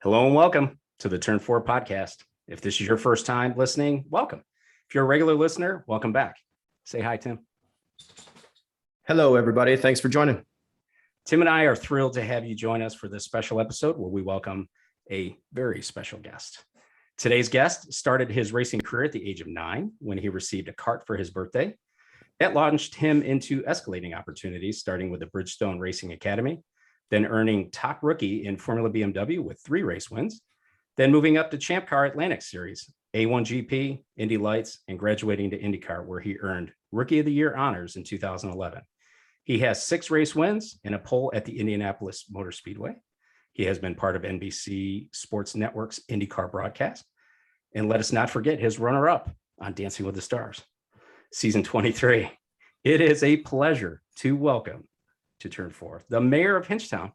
Hello and welcome to the Turn 4 podcast. If this is your first time listening, welcome. If you're a regular listener, welcome back. Say hi, Tim. Hello, everybody. Thanks for joining. Tim and I are thrilled to have you join us for this special episode where we welcome a very special guest. Today's guest started his racing career at the age of 9 when he received a kart for his birthday. That launched him into escalating opportunities, starting with the Bridgestone Racing Academy, then earning top rookie in Formula BMW with 3 race wins, then moving up to Champ Car Atlantic Series, A1GP, Indy Lights, and graduating to IndyCar, where he earned Rookie of the Year honors in 2011. He has 6 race wins and a pole at the Indianapolis Motor Speedway. He has been part of NBC Sports Network's IndyCar broadcast. And let us not forget his runner-up on Dancing with the Stars, season 23. It is a pleasure to welcome to Turn 4 the mayor of Hinchtown,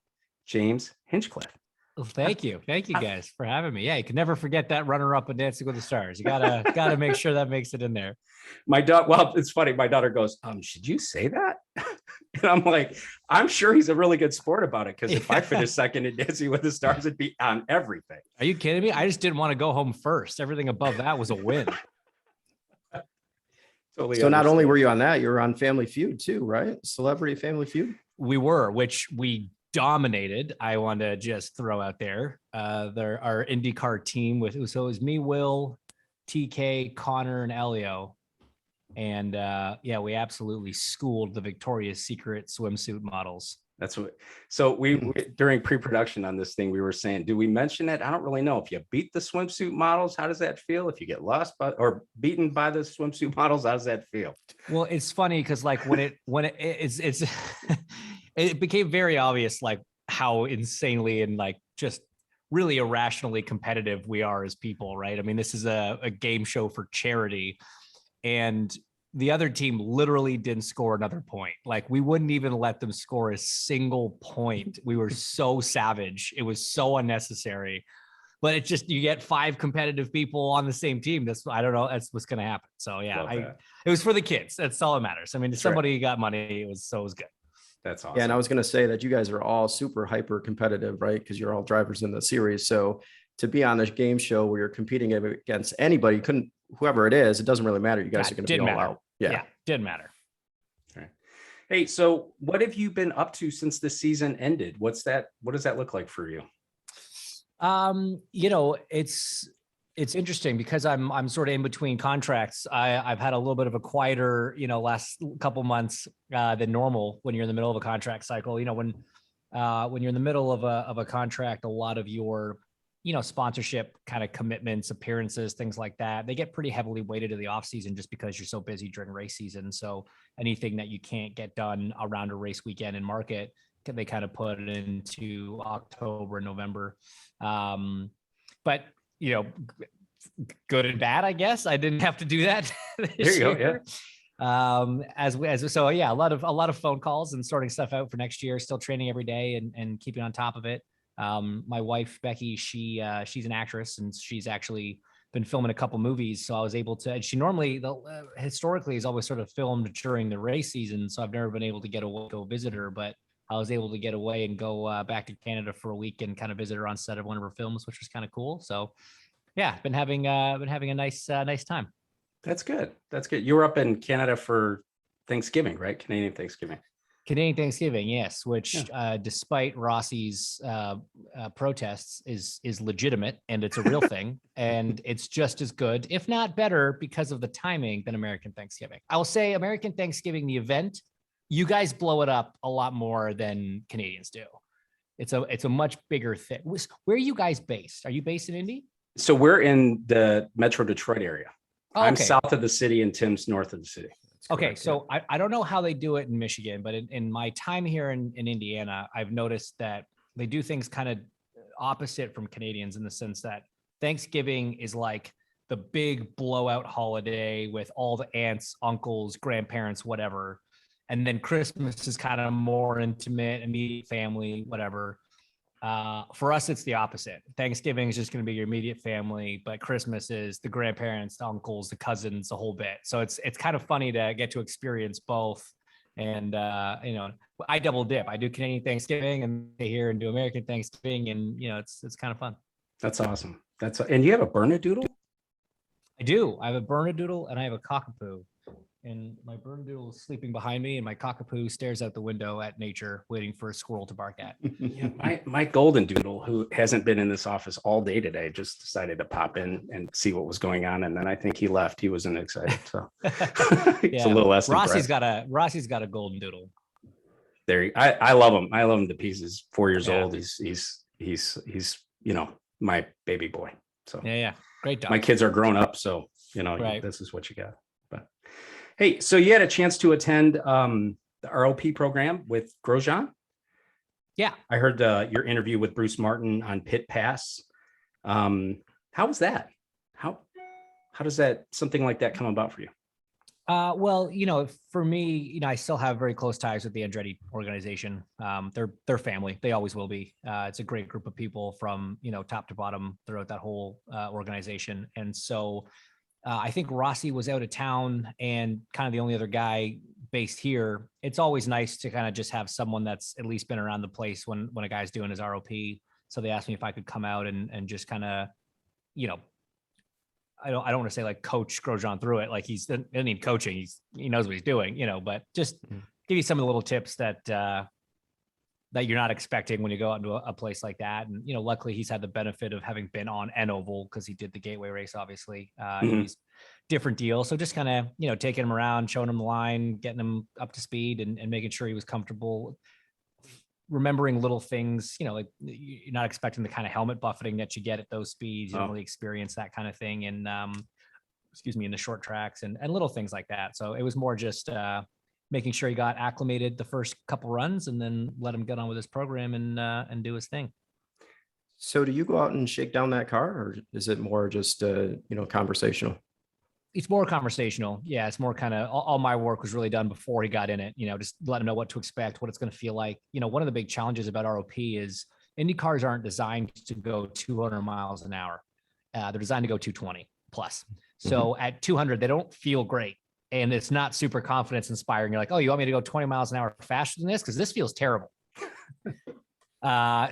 James Hinchcliffe. Well, thank you guys for having me. Yeah, you can never forget that runner-up in Dancing with the Stars. You gotta make sure that makes it in there. My daughter, well, it's funny. My daughter goes, should you say that? And I'm like, I'm sure he's a really good sport about it, because if I finish second in Dancing with the Stars, it'd be on everything. Are you kidding me? I just didn't want to go home first. Everything above that was a win. Totally. So not only were you on that, you were on Family Feud too, right? Celebrity Family Feud. We were, which we dominated. I want to just throw out there. Our IndyCar team it was me, Will, TK, Connor, and Elio. And we absolutely schooled the Victoria's Secret swimsuit models. That's what. So we during pre-production on this thing, we were saying, do we mention it? I don't really know. If you beat the swimsuit models, how does that feel? If you get lost by or beaten by the swimsuit models, how does that feel? Well, it's funny because like when it's it became very obvious like how insanely and like just really irrationally competitive we are as people, right? I mean, this is a game show for charity, and the other team literally didn't score another point. Like we wouldn't even let them score a single point. We were so savage. It was so unnecessary, but it's just, you get 5 competitive people on the same team. I don't know. That's what's going to happen. So yeah, it was for the kids. That's all that matters. I mean, if somebody got money, it was good. That's awesome. Yeah. And I was going to say that you guys are all super hyper competitive, right? Because you're all drivers in the series. So to be on a game show where you're competing against anybody, whoever it is, it doesn't really matter. You guys are going to be all out. Yeah, didn't matter. Right. Hey, so what have you been up to since the season ended? What does that look like for you? It's interesting because I'm sort of in between contracts. I've had a little bit of a quieter, last couple months than normal when you're in the middle of a contract cycle. When you're in the middle of a contract, a lot of your sponsorship kind of commitments, appearances, things like that, they get pretty heavily weighted to the off season just because you're so busy during race season. So anything that you can't get done around a race weekend and market, they kind of put it into October and November. But good and bad, I guess. I didn't have to do that this year. Go, yeah. So yeah, a lot of phone calls and sorting stuff out for next year, still training every day and keeping on top of it. My wife, Becky, she's an actress and she's actually been filming a couple movies. So I was able to, and she normally historically is always sort of filmed during the race season. So I've never been able to go visit her, but I was able to get away and go back to Canada for a week and kind of visit her on set of one of her films, which was kind of cool. So yeah, been having a nice time. That's good. You were up in Canada for Thanksgiving, right? Canadian Thanksgiving, yes, which despite Rossi's protests is legitimate and it's a real thing. And it's just as good, if not better, because of the timing than American Thanksgiving. I will say American Thanksgiving, the event, you guys blow it up a lot more than Canadians do. It's a much bigger thing. Where are you guys based? Are you based in Indy? So we're in the Metro Detroit area. Oh, okay. I'm south of the city and Tim's north of the city. Okay, so I don't know how they do it in Michigan, but in my time here in Indiana, I've noticed that they do things kind of opposite from Canadians in the sense that Thanksgiving is like the big blowout holiday with all the aunts, uncles, grandparents, whatever. And then Christmas is kind of more intimate, immediate family, whatever. For us, it's the opposite. Thanksgiving is just going to be your immediate family, but Christmas is the grandparents, the uncles, the cousins, the whole bit. So it's kind of funny to get to experience both. And I double dip. I do Canadian Thanksgiving and stay here and do American Thanksgiving, and it's kind of fun. That's awesome. And you have a Bernedoodle? I do. I have a Bernedoodle and I have a cockapoo. And my Bernedoodle is sleeping behind me, and my cockapoo stares out the window at nature, waiting for a squirrel to bark at. Yeah, my golden doodle, who hasn't been in this office all day today, just decided to pop in and see what was going on, and then I think he left. He wasn't excited, so it's a little less. Rossi's got a golden doodle. There, I love him. I love him to pieces. 4 years old. He's my baby boy. So yeah, great dog. My kids are grown up, so right. This is what you got. But hey, so you had a chance to attend the ROP program with Grosjean. Yeah, I heard your interview with Bruce Martin on Pit Pass. How was that? How does something like that come about for you? Well, for me, I still have very close ties with the Andretti organization. They're family. They always will be. It's a great group of people from, top to bottom throughout that whole organization. And so I think Rossi was out of town and kind of the only other guy based here. It's always nice to kind of just have someone that's at least been around the place when a guy's doing his ROP. So they asked me if I could come out and just kind of, I don't want to say like coach Grosjean through it. Like he doesn't need coaching. He knows what he's doing, but just give you some of the little tips that you're not expecting when you go out into a place like that. And, luckily he's had the benefit of having been on an oval because he did the Gateway race, obviously. He's different deal. So just kind of, taking him around, showing him the line, getting him up to speed and making sure he was comfortable. Remembering little things, like you're not expecting the kind of helmet buffeting that you get at those speeds. You don't really experience that kind of thing in the short tracks and little things like that. So it was more just making sure he got acclimated the first couple runs and then let him get on with his program and do his thing. So do you go out and shake down that car, or is it more just conversational? It's more conversational. Yeah, it's more kind of all my work was really done before he got in it, just let him know what to expect, what it's going to feel like. One of the big challenges about ROP is Indy cars aren't designed to go 200 miles an hour. They're designed to go 220 plus. So at 200, they don't feel great. And it's not super confidence inspiring. You're like, oh, you want me to go 20 miles an hour faster than this? Because this feels terrible.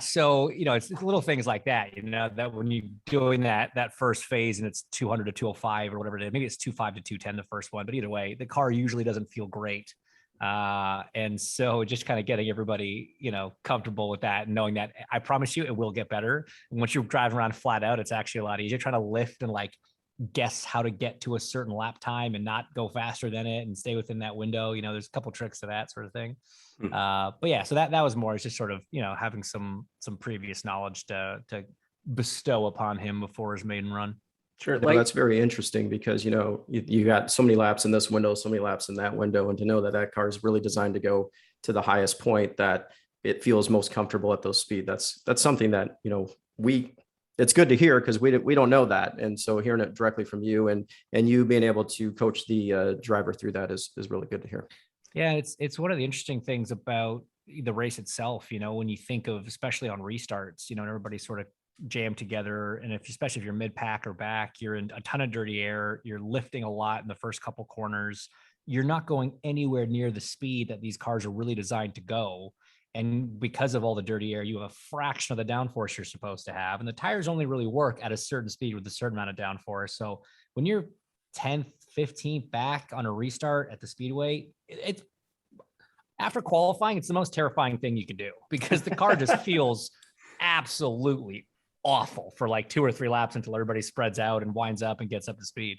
So, it's little things like that, that when you're doing that first phase and it's 200 to 205 or whatever it is, maybe it's 25 to 210, the first one, but either way, the car usually doesn't feel great. And so just kind of getting everybody, comfortable with that and knowing that I promise you it will get better. And once you're driving around flat out, it's actually a lot easier trying to lift and like guess how to get to a certain lap time and not go faster than it and stay within that window. There's a couple tricks to that sort of thing. But yeah, so that was more, it's just sort of, having some previous knowledge to bestow upon him before his maiden run. Sure. That's very interesting because, you got so many laps in this window, so many laps in that window. And to know that car is really designed to go to the highest point that it feels most comfortable at those speed. That's something that, it's good to hear because we don't know that. And so hearing it directly from you and you being able to coach the driver through that is really good to hear. Yeah, it's one of the interesting things about the race itself, when you think of, especially on restarts, and everybody's sort of jammed together. And especially if you're mid pack or back, you're in a ton of dirty air, you're lifting a lot in the first couple corners. You're not going anywhere near the speed that these cars are really designed to go. And because of all the dirty air, you have a fraction of the downforce you're supposed to have. And the tires only really work at a certain speed with a certain amount of downforce. So when you're 10th, 15th back on a restart at the speedway, it's after qualifying, it's the most terrifying thing you can do because the car just feels absolutely awful for like 2 or 3 laps until everybody spreads out and winds up and gets up to speed.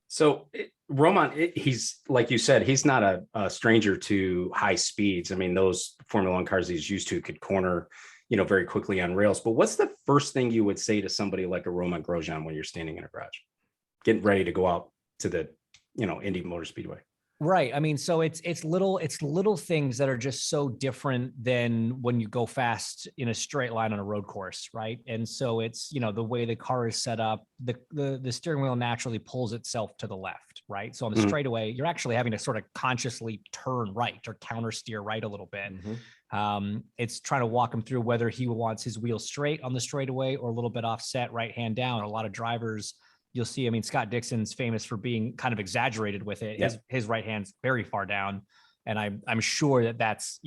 So Roman, he's like you said, he's not a stranger to high speeds. I mean, those Formula One cars he's used to could corner, very quickly on rails. But what's the first thing you would say to somebody like a Roman Grosjean when you're standing in a garage, getting ready to go out to the, Indy Motor Speedway? Right. I mean, so it's little things that are just so different than when you go fast in a straight line on a road course. Right. And so it's, the way the car is set up, the steering wheel naturally pulls itself to the left. Right. So on the straightaway, you're actually having to sort of consciously turn right or counter steer right a little bit. It's trying to walk him through whether he wants his wheel straight on the straightaway or a little bit offset, right hand down. A lot of drivers, you'll see, I mean, Scott Dixon's famous for being kind of exaggerated with it. His right hand's very far down. And I'm sure that's,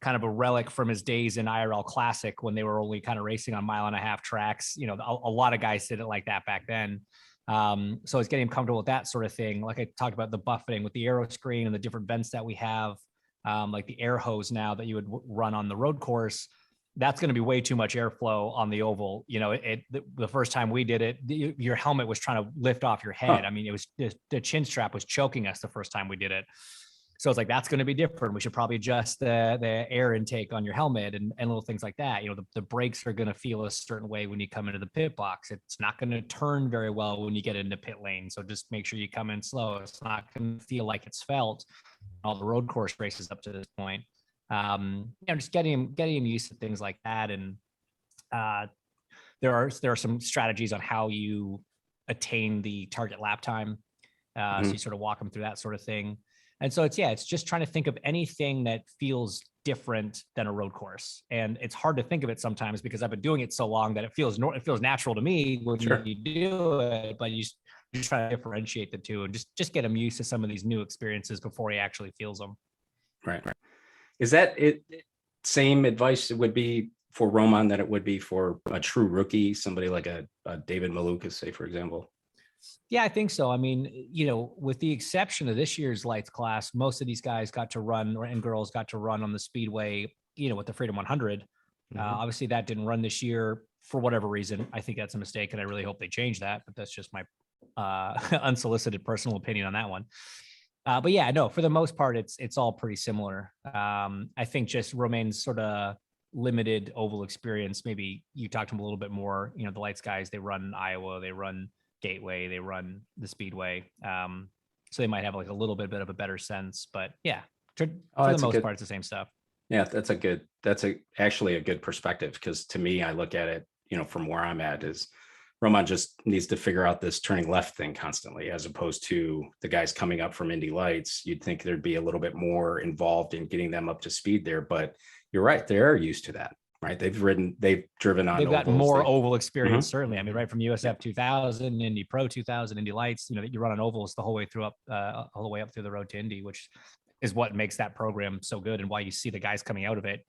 kind of a relic from his days in IRL Classic when they were only kind of racing on 1.5-mile tracks. You know, a lot of guys did it like that back then. So it's getting him comfortable with that sort of thing. Like I talked about the buffeting with the aero screen and the different vents that we have, like the air hose now that you would run on the road course. That's going to be way too much airflow on the oval. You know, the first time we did it, your helmet was trying to lift off your head. I mean, it was the chin strap was choking us the first time we did it. So it's like, that's going to be different. We should probably adjust the air intake on your helmet and little things like that. You know, the brakes are going to feel a certain way when you come into the pit box. It's not going to turn very well when you get into pit lane. So just make sure you come in slow. It's not going to feel like it's felt all the road course races up to this point. You know, just getting him used to things like that. And there are some strategies on how you attain the target lap time. So you sort of walk them through that sort of thing. And so it's just trying to think of anything that feels different than a road course. And it's hard to think of it sometimes because I've been doing it so long that it feels natural to me when you do it, but you just try to differentiate the two and just get him used to some of these new experiences before he actually feels them. Right. Is that it? Same advice it would be for Roman that it would be for a true rookie, somebody like a David Malukas, say, for example? Yeah, I think so. I mean, you know, with the exception of this year's lights class, most of these guys got to run and girls got to run on the speedway, you know, with the Freedom 100. Obviously that didn't run this year for whatever reason. I think that's a mistake and I really hope they change that, but that's just my unsolicited personal opinion on that one. But yeah, no, for the most part, it's all pretty similar. I think just Romain's sort of limited oval experience. Maybe you talked to him a little bit more, you know, the lights guys, they run Iowa, they run Gateway, they run the Speedway. So they might have like a little bit of a better sense, but yeah, for the most part, it's the same stuff. Yeah, that's actually a good perspective. Because to me, I look at it, you know, from where I'm at is Roman just needs to figure out this turning left thing constantly, as opposed to the guys coming up from Indy Lights. You'd think there'd be a little bit more involved in getting them up to speed there, but you're right. They're used to that. Right. They've driven on. They've got more oval experience, certainly. I mean, right from USF 2000, Indy Pro 2000, Indy Lights, you know, you run on ovals the whole way through all the way up through the road to Indy, which is what makes that program so good and why you see the guys coming out of it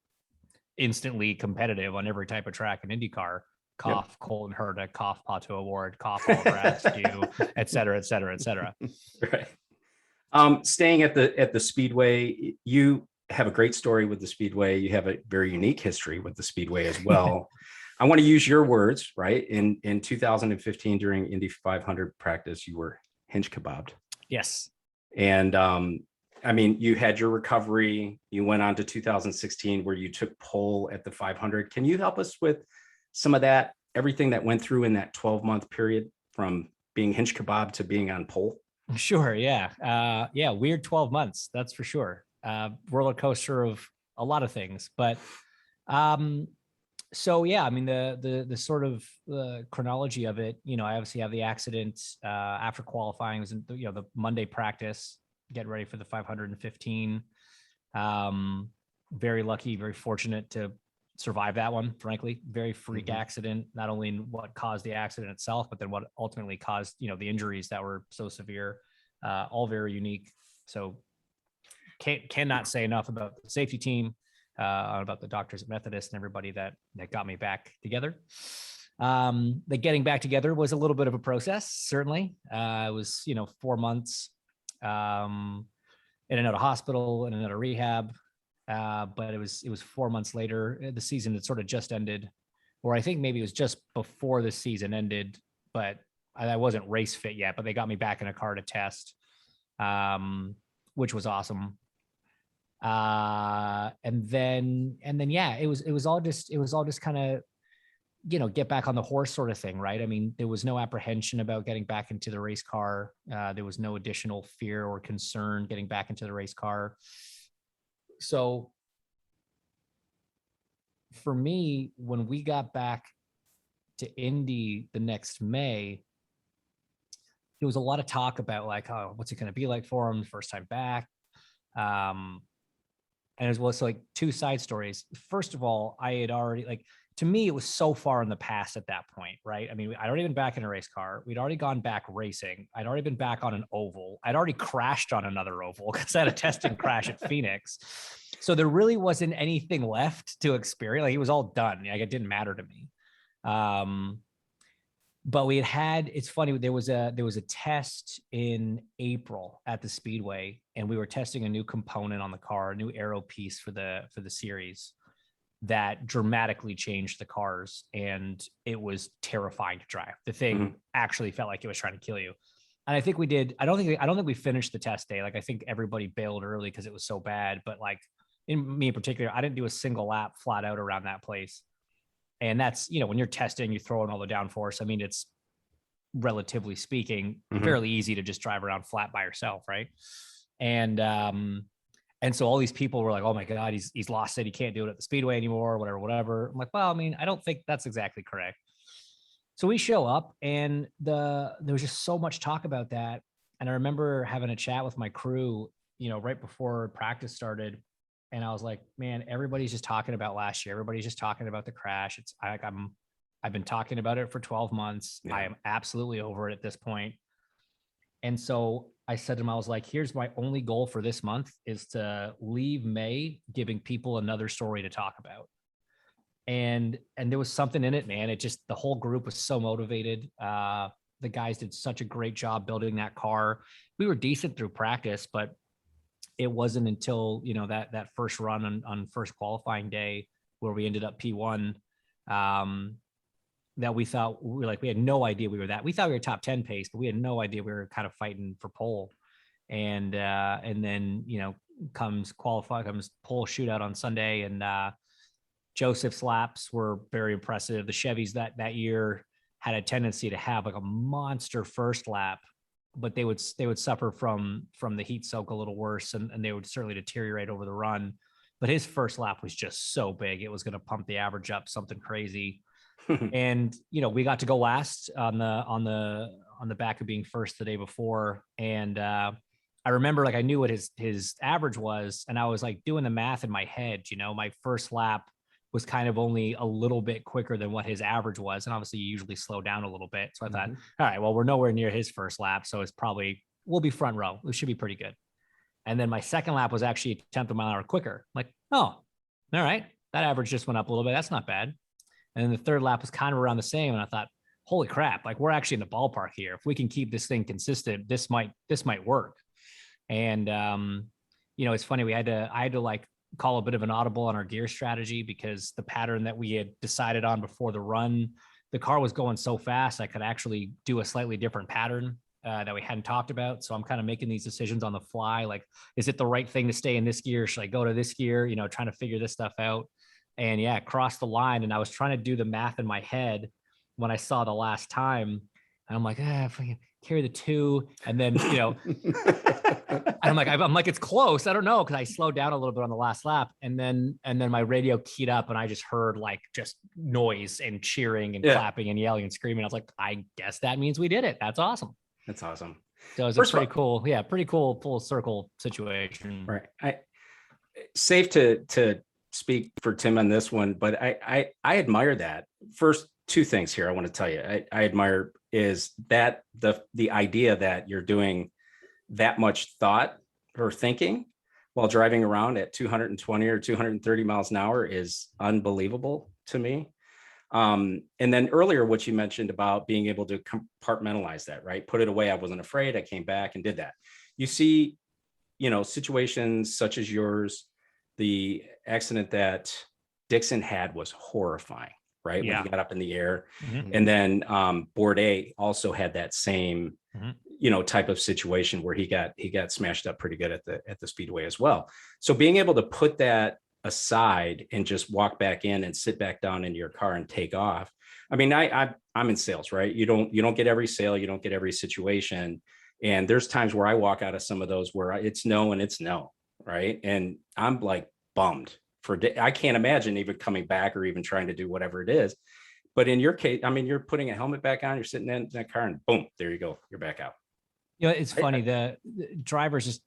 instantly competitive on every type of track in IndyCar. Cough, Colton Herta, cough, Pato Award, cough, Oliver Askew, et cetera, et cetera, et cetera. Right. Staying at the Speedway, you have a great story with the Speedway. You have a very unique history with the Speedway as well. I want to use your words, right? In 2015, during Indy 500 practice, you were hinge kebabbed. Yes. And I mean, you had your recovery. You went on to 2016 where you took pole at the 500. Can you help us with some of that, everything that went through in that 12-month period from being hinge kebabbed to being on pole? Sure. Yeah. Weird 12 months. That's for sure. Roller coaster of a lot of things, but so yeah, I mean the sort of chronology of it, you know, I obviously have the accident after qualifying. It was in the Monday practice, getting ready for the 515. Very lucky, very fortunate to survive that one, frankly. Very freak accident, not only in what caused the accident itself, but then what ultimately caused, you know, the injuries that were so severe, all very unique. So cannot say enough about the safety team, about the doctors at Methodist and everybody that got me back together. The getting back together was a little bit of a process, certainly. It was, 4 months in and out of hospital, in and out of rehab. But it was 4 months later, the season had sort of just ended, or I think maybe it was just before the season ended, but I wasn't race fit yet, but they got me back in a car to test, which was awesome. And then yeah, it was all just kind of, get back on the horse sort of thing, right? I mean, there was no apprehension about getting back into the race car. There was no additional fear or concern getting back into the race car. So for me, when we got back to Indy the next May, there was a lot of talk about like, oh, what's it going to be like for him first time back? And as well as like two side stories. First of all, I had already to me, it was so far in the past at that point, right? I mean, I'd already been back in a race car. We'd already gone back racing. I'd already been back on an oval. I'd already crashed on another oval because I had a testing crash at Phoenix. So there really wasn't anything left to experience. Like it was all done. Like it didn't matter to me. But we had, it's funny, there was a test in April at the Speedway, and we were testing a new component on the car, a new aero piece for the series that dramatically changed the cars, and it was terrifying to drive. The thing actually felt like it was trying to kill you. And I think we did. I don't think we finished the test day. Like I think everybody bailed early because it was so bad. But like in me in particular, I didn't do a single lap flat out around that place. And that's, you know, when you're testing, you're throwing all the downforce. I mean, it's relatively speaking, fairly easy to just drive around flat by yourself, right? And so all these people were like, "Oh my God, he's lost it. He can't do it at the Speedway anymore, whatever." I'm like, well, I mean, I don't think that's exactly correct. So we show up, and there was just so much talk about that. And I remember having a chat with my crew, you know, right before practice started. And I was like, man, everybody's just talking about last year. Everybody's just talking about the crash. I've been talking about it for 12 months. Yeah. I am absolutely over it at this point. And so I said to him, I was like, here's my only goal for this month is to leave May giving people another story to talk about. And there was something in it, man. It just, the whole group was so motivated. The guys did such a great job building that car. We were decent through practice, but it wasn't until, you know, that first run on first qualifying day where we ended up P1, that we thought we had no idea we were that. We thought we were top 10 pace, but we had no idea we were kind of fighting for pole. And then, you know, comes pole shootout on Sunday, and Joseph's laps were very impressive. The Chevys that year had a tendency to have like a monster first lap, but they would suffer from the heat soak a little worse, and they would certainly deteriorate over the run. But his first lap was just so big, it was going to pump the average up something crazy. And, you know, we got to go last on the back of being first the day before. And I remember, like, I knew what his average was, and I was like doing the math in my head. You know, my first lap was kind of only a little bit quicker than what his average was. And obviously you usually slow down a little bit. So I thought, all right, well, we're nowhere near his first lap. So we'll be front row. It should be pretty good. And then my second lap was actually a tenth of a mile an hour quicker. I'm like, oh, all right. That average just went up a little bit. That's not bad. And then the third lap was kind of around the same. And I thought, holy crap, like we're actually in the ballpark here. If we can keep this thing consistent, this might work. And, you know, it's funny. I had to like call a bit of an audible on our gear strategy, because the pattern that we had decided on before the run, the car was going so fast, I could actually do a slightly different pattern that we hadn't talked about. So I'm kind of making these decisions on the fly. Like, is it the right thing to stay in this gear? Should I go to this gear? You know, trying to figure this stuff out. And yeah, crossed the line, and I was trying to do the math in my head when I saw the last time. And I'm like, if I can carry the 2, and then, you know, I'm like, it's close. I don't know. Cause I slowed down a little bit on the last lap, and then my radio keyed up, and I just heard like just noise and cheering and clapping and yelling and screaming. I was like, I guess that means we did it. That's awesome. That's awesome. So it was pretty cool full circle situation. Right. Safe to speak for Tim on this one, but I admire that. First, 2 things here I want to tell you. I admire is that the idea that you're doing that much thought or thinking while driving around at 220 or 230 miles an hour is unbelievable to me. And then earlier, what you mentioned about being able to compartmentalize that, right? Put it away. I wasn't afraid. I came back and did that. You see, you know, situations such as yours. The accident that Dixon had was horrifying, right? Yeah. When he got up in the air. And then Bourdais also had that same, you know, type of situation where he got smashed up pretty good at the Speedway as well. So being able to put that aside and just walk back in and sit back down in your car and take off. I mean, I'm in sales, right? You don't get every sale, you don't get every situation. And there's times where I walk out of some of those where it's no and it's no. Right. And I'm like bummed I can't imagine even coming back or even trying to do whatever it is. But in your case, I mean, you're putting a helmet back on, you're sitting in that car, and boom, there you go. You're back out. You know, it's funny. The drivers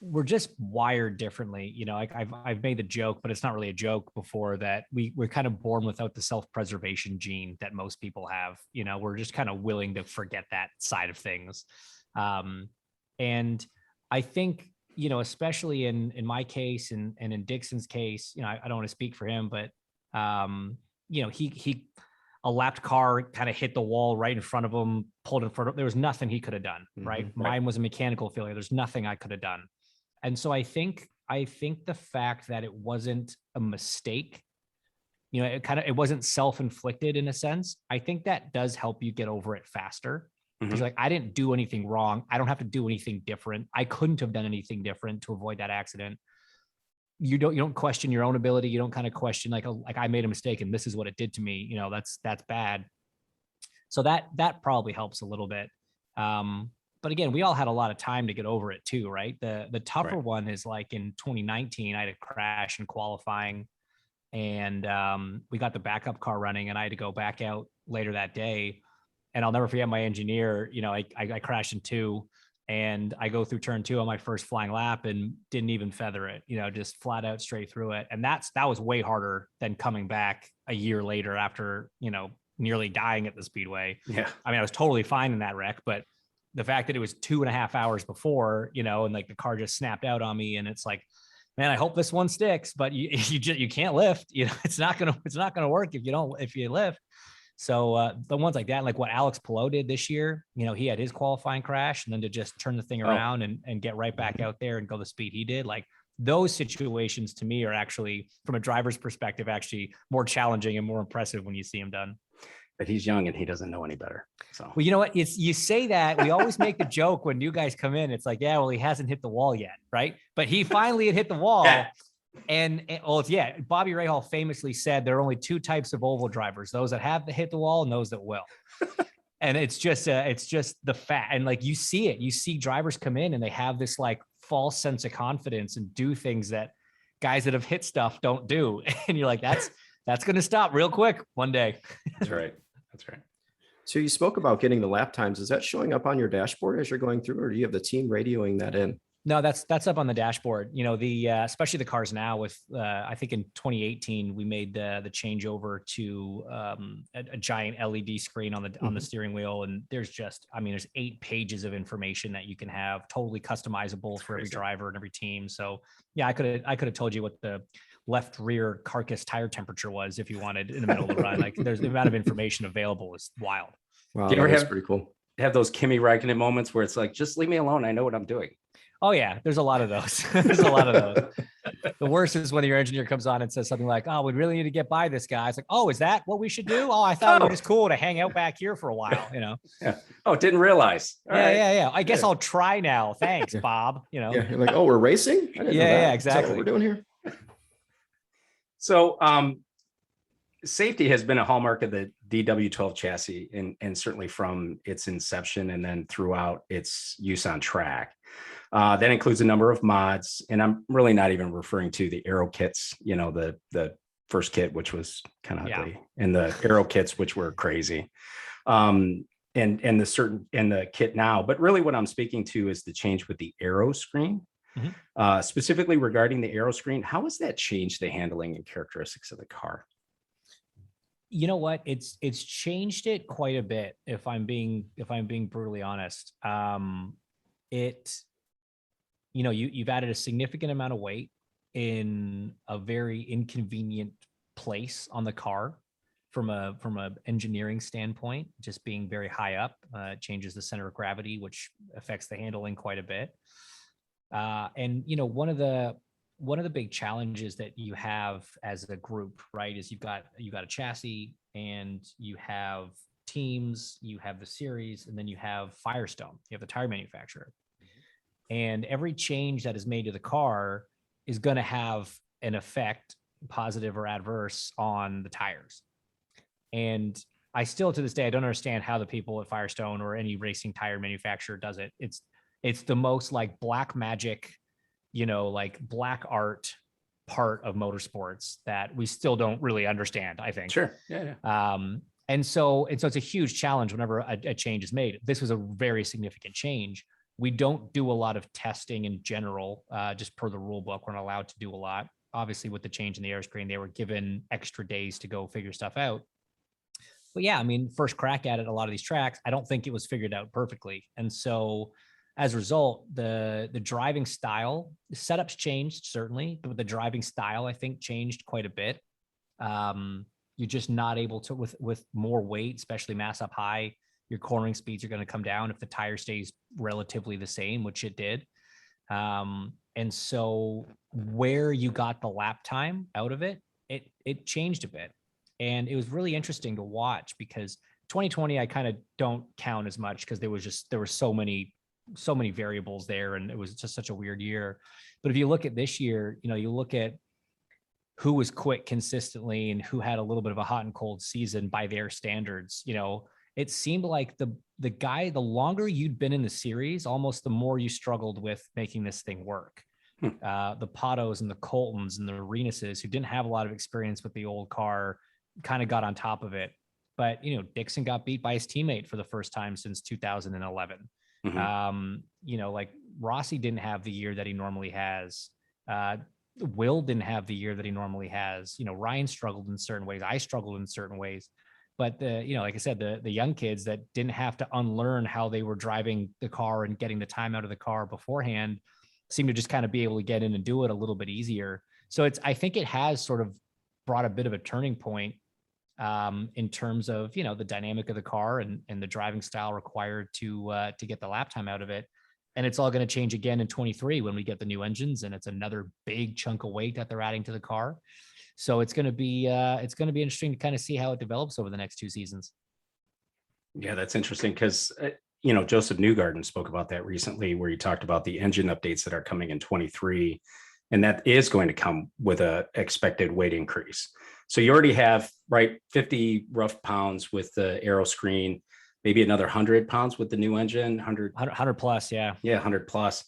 we're just wired differently. You know, like I've made the joke, but it's not really a joke before, that we're kind of born without the self-preservation gene that most people have. You know, we're just kind of willing to forget that side of things. And I think, especially in my case and in Dixon's case, I don't want to speak for him, but he a lapped car kind of hit the wall right in front of him, pulled in front of, there was nothing he could have done, right? Mm-hmm. Mine was a mechanical failure. There's nothing I could have done. And so I think the fact that it wasn't a mistake, it wasn't self-inflicted in a sense. I think that does help you get over it faster. Because like, I didn't do anything wrong. I don't have to do anything different. I couldn't have done anything different to avoid that accident. You don't question your own ability. You don't kind of question like I made a mistake and this is what it did to me. That's bad. So that probably helps a little bit. But again, we all had a lot of time to get over it too, right? The tougher one is like in 2019, I had a crash in qualifying, and we got the backup car running, and I had to go back out later that day. And I'll never forget my engineer. I crashed in two. And I go through turn two on my first flying lap and didn't even feather it, just flat out straight through it. And that was way harder than coming back a year later after, nearly dying at the speedway. Yeah. I mean, I was totally fine in that wreck, but the fact that it was 2.5 hours before, and like the car just snapped out on me, and it's like, man, I hope this one sticks, but you can't lift, it's not going to work if you lift. So the ones like that, like what Alex Palou did this year, he had his qualifying crash, and then to just turn the thing around and get right back out there and go the speed he did, like those situations to me are actually, from a driver's perspective, actually more challenging and more impressive when you see him done. But he's young and he doesn't know any better. So, well, you know what? You say that, we always make the joke when new guys come in. It's like, yeah, well, he hasn't hit the wall yet, right? But he finally had hit the wall. Yeah. And Bobby Rahal famously said there are only two types of oval drivers: those that have hit the wall and those that will. And it's just the fact. And like, you see drivers come in and they have this like false sense of confidence and do things that guys that have hit stuff don't do. And you're like, that's going to stop real quick one day. That's right. So you spoke about getting the lap times. Is that showing up on your dashboard as you're going through, or do you have the team radioing that in? No, that's up on the dashboard. Especially the cars now with, I think in 2018, we made the changeover to a giant LED screen on the steering wheel. And there's 8 pages of information that you can have, totally customizable for every driver and every team. So yeah, I could have told you what the left rear carcass tire temperature was if you wanted in the middle of the run. Like, there's the amount of information available is wild. Wow, that's pretty cool. Have those Kimi Räikkönen moments where it's like, just leave me alone. I know what I'm doing. Oh yeah, there's a lot of those. There's a lot of those. The worst is when your engineer comes on and says something like, "Oh, we really need to get by this guy." It's like, "Oh, is that what we should do? Oh, I thought it was just cool to hang out back here for a while." Yeah. Oh, didn't realize. Yeah. I guess I'll try now. Thanks, Bob. Yeah, you're like, "Oh, we're racing." Yeah, exactly. Is that what we're doing here. So, safety has been a hallmark of the DW12 chassis, and certainly from its inception and then throughout its use on track. That includes a number of mods, and I'm really not even referring to the aero kits, the first kit, which was kind of ugly, and the aero kits, which were crazy, and the kit now. But really what I'm speaking to is the change with the aero screen. Specifically regarding the aero screen, how has that changed the handling and characteristics of the car? You know what? It's changed it quite a bit. If I'm being brutally honest, you've added a significant amount of weight in a very inconvenient place on the car from a engineering standpoint. Just being very high up changes the center of gravity, which affects the handling quite a bit. And one of the big challenges that you have as a group, right, is you've got a chassis, and you have teams, you have the series, and then you have Firestone, you have the tire manufacturer. And every change that is made to the car is going to have an effect, positive or adverse, on the tires. And I still, to this day, I don't understand how the people at Firestone or any racing tire manufacturer does it. It's the most like black magic, like black art part of motorsports that we still don't really understand, I think. Sure. Yeah. And so it's a huge challenge whenever a change is made. This was a very significant change. We don't do a lot of testing in general, just per the rule book. We're not allowed to do a lot. Obviously, with the change in the air screen, they were given extra days to go figure stuff out. But yeah, I mean, first crack at it, a lot of these tracks, I don't think it was figured out perfectly. And so as a result, the driving style, the setups changed certainly, but the driving style I think changed quite a bit. You're just not able to with more weight, especially mass up high. Your cornering speeds are going to come down if the tire stays relatively the same, which it did. And so where you got the lap time out of it, it changed a bit. And it was really interesting to watch because 2020, I kind of don't count as much because there were so many variables there. And it was just such a weird year. But if you look at this year, you look at who was quick consistently and who had a little bit of a hot and cold season by their standards, it seemed like the longer you'd been in the series, almost the more you struggled with making this thing work. The Patos and the Coltons and the Arenases who didn't have a lot of experience with the old car kind of got on top of it. But, Dixon got beat by his teammate for the first time since 2011. Like Rossi didn't have the year that he normally has. Will didn't have the year that he normally has. Ryan struggled in certain ways. I struggled in certain ways. But like I said, the young kids that didn't have to unlearn how they were driving the car and getting the time out of the car beforehand seem to just kind of be able to get in and do it a little bit easier. So I think it has sort of brought a bit of a turning point in terms of, the dynamic of the car and the driving style required to get the lap time out of it. And it's all going to change again in 23 when we get the new engines, and it's another big chunk of weight that they're adding to the car. So it's going to be interesting to kind of see how it develops over the next 2 seasons. Yeah, that's interesting because, Joseph Newgarden spoke about that recently, where he talked about the engine updates that are coming in 23, and that is going to come with a expected weight increase. So you already have, 50 rough pounds with the aero screen, maybe another 100 pounds with the new engine, 100 plus. Yeah. Yeah. 100 plus.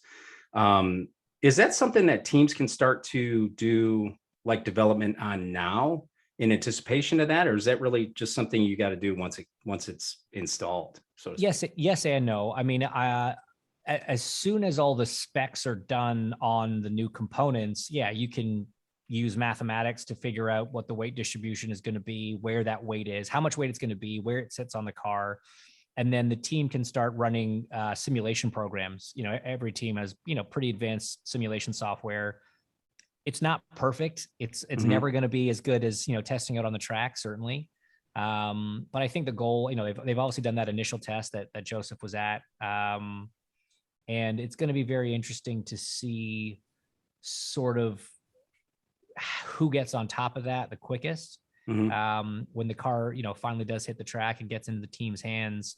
Is that something that teams can start to do like development on now in anticipation of that? Or is that really just something you got to do once it's installed? So yes and no. I mean, as soon as all the specs are done on the new components, you can use mathematics to figure out what the weight distribution is going to be, where that weight is, how much weight it's going to be, where it sits on the car. And then the team can start running simulation programs. Every team has, pretty advanced simulation software. It's not perfect. It's never going to be as good as, testing out on the track, certainly. But I think the goal, they've obviously done that initial test that Joseph was at. And it's going to be very interesting to see sort of who gets on top of that the quickest. When the car, finally does hit the track and gets into the team's hands.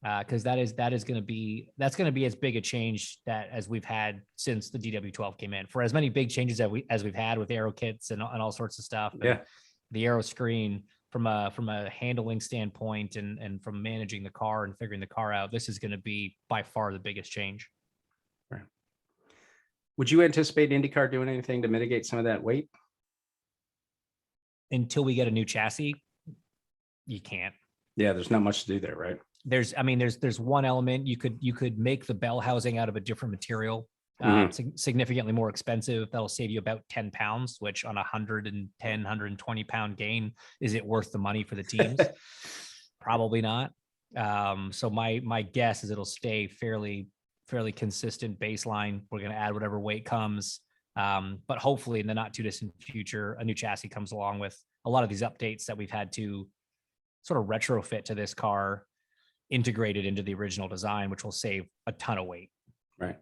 Because that's going to be as big a change as we've had since the DW12 came in. For as many big changes as we've had with aero kits and all sorts of stuff. Yeah. The aero screen from a handling standpoint and from managing the car and figuring the car out, this is going to be by far the biggest change. Right. Would you anticipate IndyCar doing anything to mitigate some of that weight? Until we get a new chassis, you can't. Yeah, there's not much to do there, right? There's one element you could make the bell housing out of a different material, significantly more expensive. That'll save you about 10 pounds, which on 110, 120 pound gain, is it worth the money for the teams? Probably not. So my guess is it'll stay fairly consistent baseline. We're going to add whatever weight comes. But hopefully in the not too distant future, a new chassis comes along with a lot of these updates that we've had to sort of retrofit to this car, integrated into the original design, which will save a ton of weight. Right.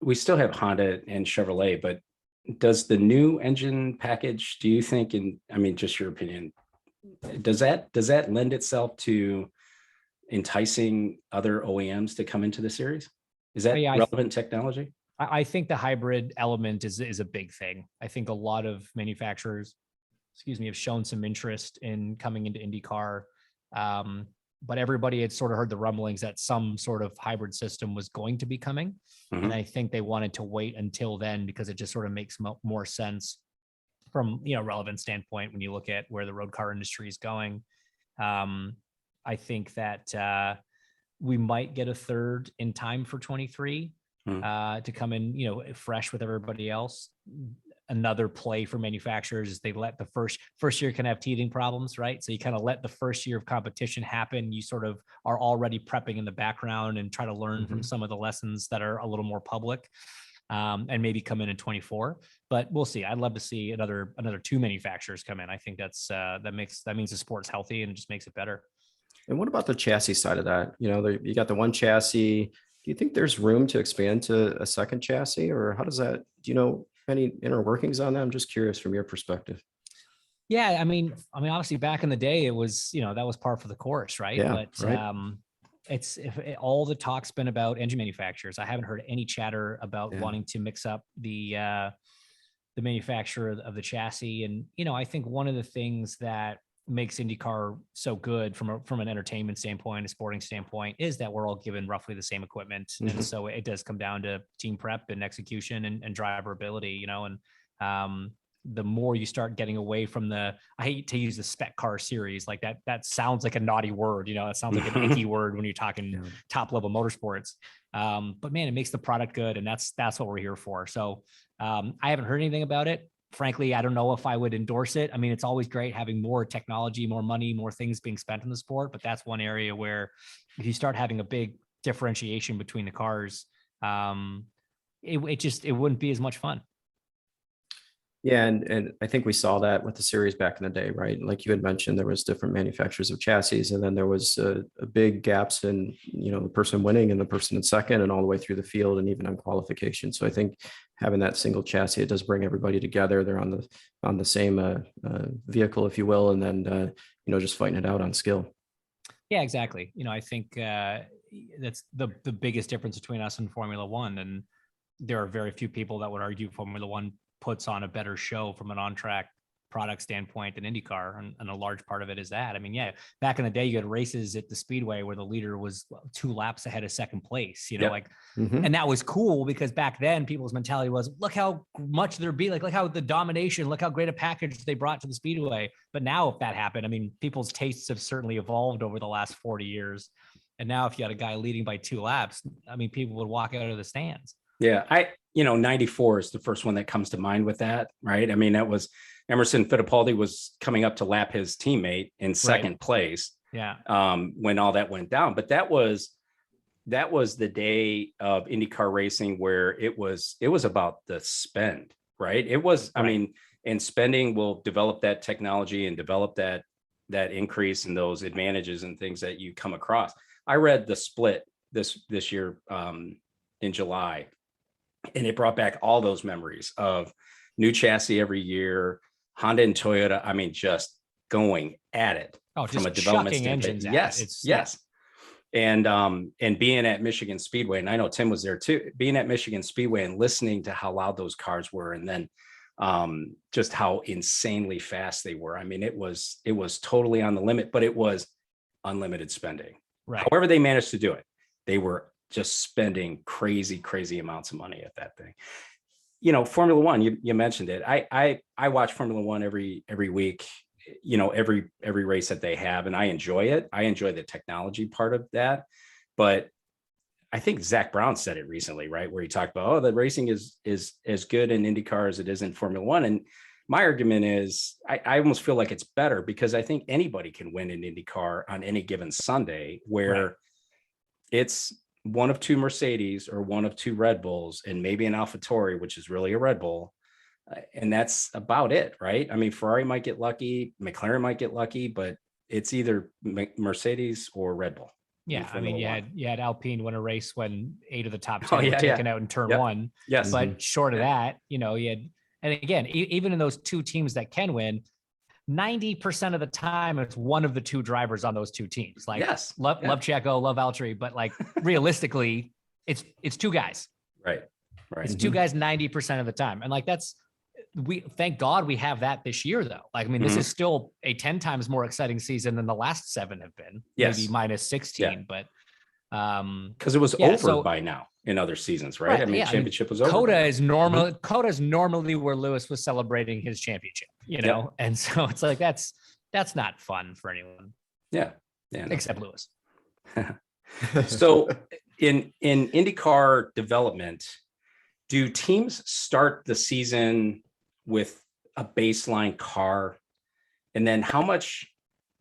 We still have Honda and Chevrolet, but does the new engine package, do you think, just your opinion, does that lend itself to enticing other OEMs to come into the series? Is that relevant technology? I think the hybrid element is a big thing. I think a lot of manufacturers, have shown some interest in coming into IndyCar. But everybody had sort of heard the rumblings that some sort of hybrid system was going to be coming. And I think they wanted to wait until then because it just sort of makes more sense from, relevant standpoint when you look at where the road car industry is going. I think that we might get a third in time for 23 to come in, fresh with everybody else. another play for manufacturers is they let the first year can have teething problems, right? So you kind of let the first year of competition happen. You sort of are already prepping in the background and try to learn from some of the lessons that are a little more public, and maybe come in 24. But we'll see. I'd love to see another 2 manufacturers come in. I think that means the sport's healthy and it just makes it better. And what about the chassis side of that? You got the one chassis. Do you think there's room to expand to a second chassis, or how does that, do you know any inner workings on that? I'm just curious from your perspective. Yeah, I mean, obviously back in the day, it was, that was par for the course, right? Yeah, But right. all the talk's been about engine manufacturers. I haven't heard any chatter about Yeah. wanting to mix up the manufacturer of the chassis. And I think one of the things that makes IndyCar so good from an entertainment standpoint, a sporting standpoint, is that we're all given roughly the same equipment. And so it does come down to team prep and execution and driver ability, and the more you start getting away from I hate to use the spec car series, like that sounds like a naughty word, it sounds like an icky word when you're talking top level motorsports. But man, it makes the product good. And that's what we're here for. So I haven't heard anything about it. Frankly, I don't know if I would endorse it. I mean, it's always great having more technology, more money, more things being spent in the sport, but that's one area where if you start having a big differentiation between the cars, it wouldn't be as much fun. Yeah, and I think we saw that with the series back in the day, right? Like you had mentioned, there was different manufacturers of chassis, and then there was a big gaps in, the person winning and the person in second, and all the way through the field, and even on qualification. So I think having that single chassis, it does bring everybody together. They're on the same vehicle, if you will, and then just fighting it out on skill. Yeah, exactly. I think that's the biggest difference between us and Formula One, and there are very few people that would argue Formula One puts on a better show from an on-track product standpoint than IndyCar. And a large part of it is that. I mean, yeah, back in the day, you had races at the Speedway where the leader was 2 laps ahead of second place, and that was cool because back then people's mentality was, look how much there'd be, look how the domination, look how great a package they brought to the Speedway. But now if that happened, I mean, people's tastes have certainly evolved over the last 40 years. And now if you had a guy leading by 2 laps, I mean, people would walk out of the stands. Yeah, 94 is the first one that comes to mind with that, right? I mean, that was Emerson Fittipaldi was coming up to lap his teammate in second place. Yeah. When all that went down. But that was the day of IndyCar racing where it was about the spend, right? It was, I mean, and spending will develop that technology and develop that increase in those advantages and things that you come across. I read the split this year in July. And it brought back all those memories of new chassis every year, Honda and Toyota. I mean, just going at it from a development standpoint. Yes. And being at Michigan Speedway, and I know Tim was there too, being at Michigan Speedway and listening to how loud those cars were. And then just how insanely fast they were. I mean, it was totally on the limit, but it was unlimited spending. Right. However they managed to do it, they were just spending crazy amounts of money at that thing. Formula One, you mentioned it. I watch Formula One every week, every race that they have, and I enjoy it. I enjoy the technology part of that. But I think Zach Brown said it recently, right? Where he talked about, the racing is as good in IndyCar as it is in Formula One. And my argument is I almost feel like it's better because I think anybody can win in IndyCar on any given Sunday where it's one of 2 Mercedes or one of 2 Red Bulls and maybe an AlphaTauri, which is really a Red Bull. And that's about it, right? I mean, Ferrari might get lucky, McLaren might get lucky, but it's either Mercedes or Red Bull. Yeah. I mean, you had Alpine win a race when 8 of the top 10 were taken out in turn 1. Yes. But short of that, you had, and again, even in those 2 teams that can win, 90% of the time it's one of the 2 drivers on those 2 teams. Like love Checo, love Valtteri, but like realistically, it's 2 guys. Right. It's 2 guys 90% of the time. And like thank God we have that this year though. Like, I mean, this is still a 10 times more exciting season than the last 7 have been. Maybe minus 16, but because it was over by now in other seasons, right? I mean, championship was over. Coda is normally where Lewis was celebrating his championship, and so it's like that's not fun for anyone. Yeah. Except Lewis. So in IndyCar development, do teams start the season with a baseline car? And then how much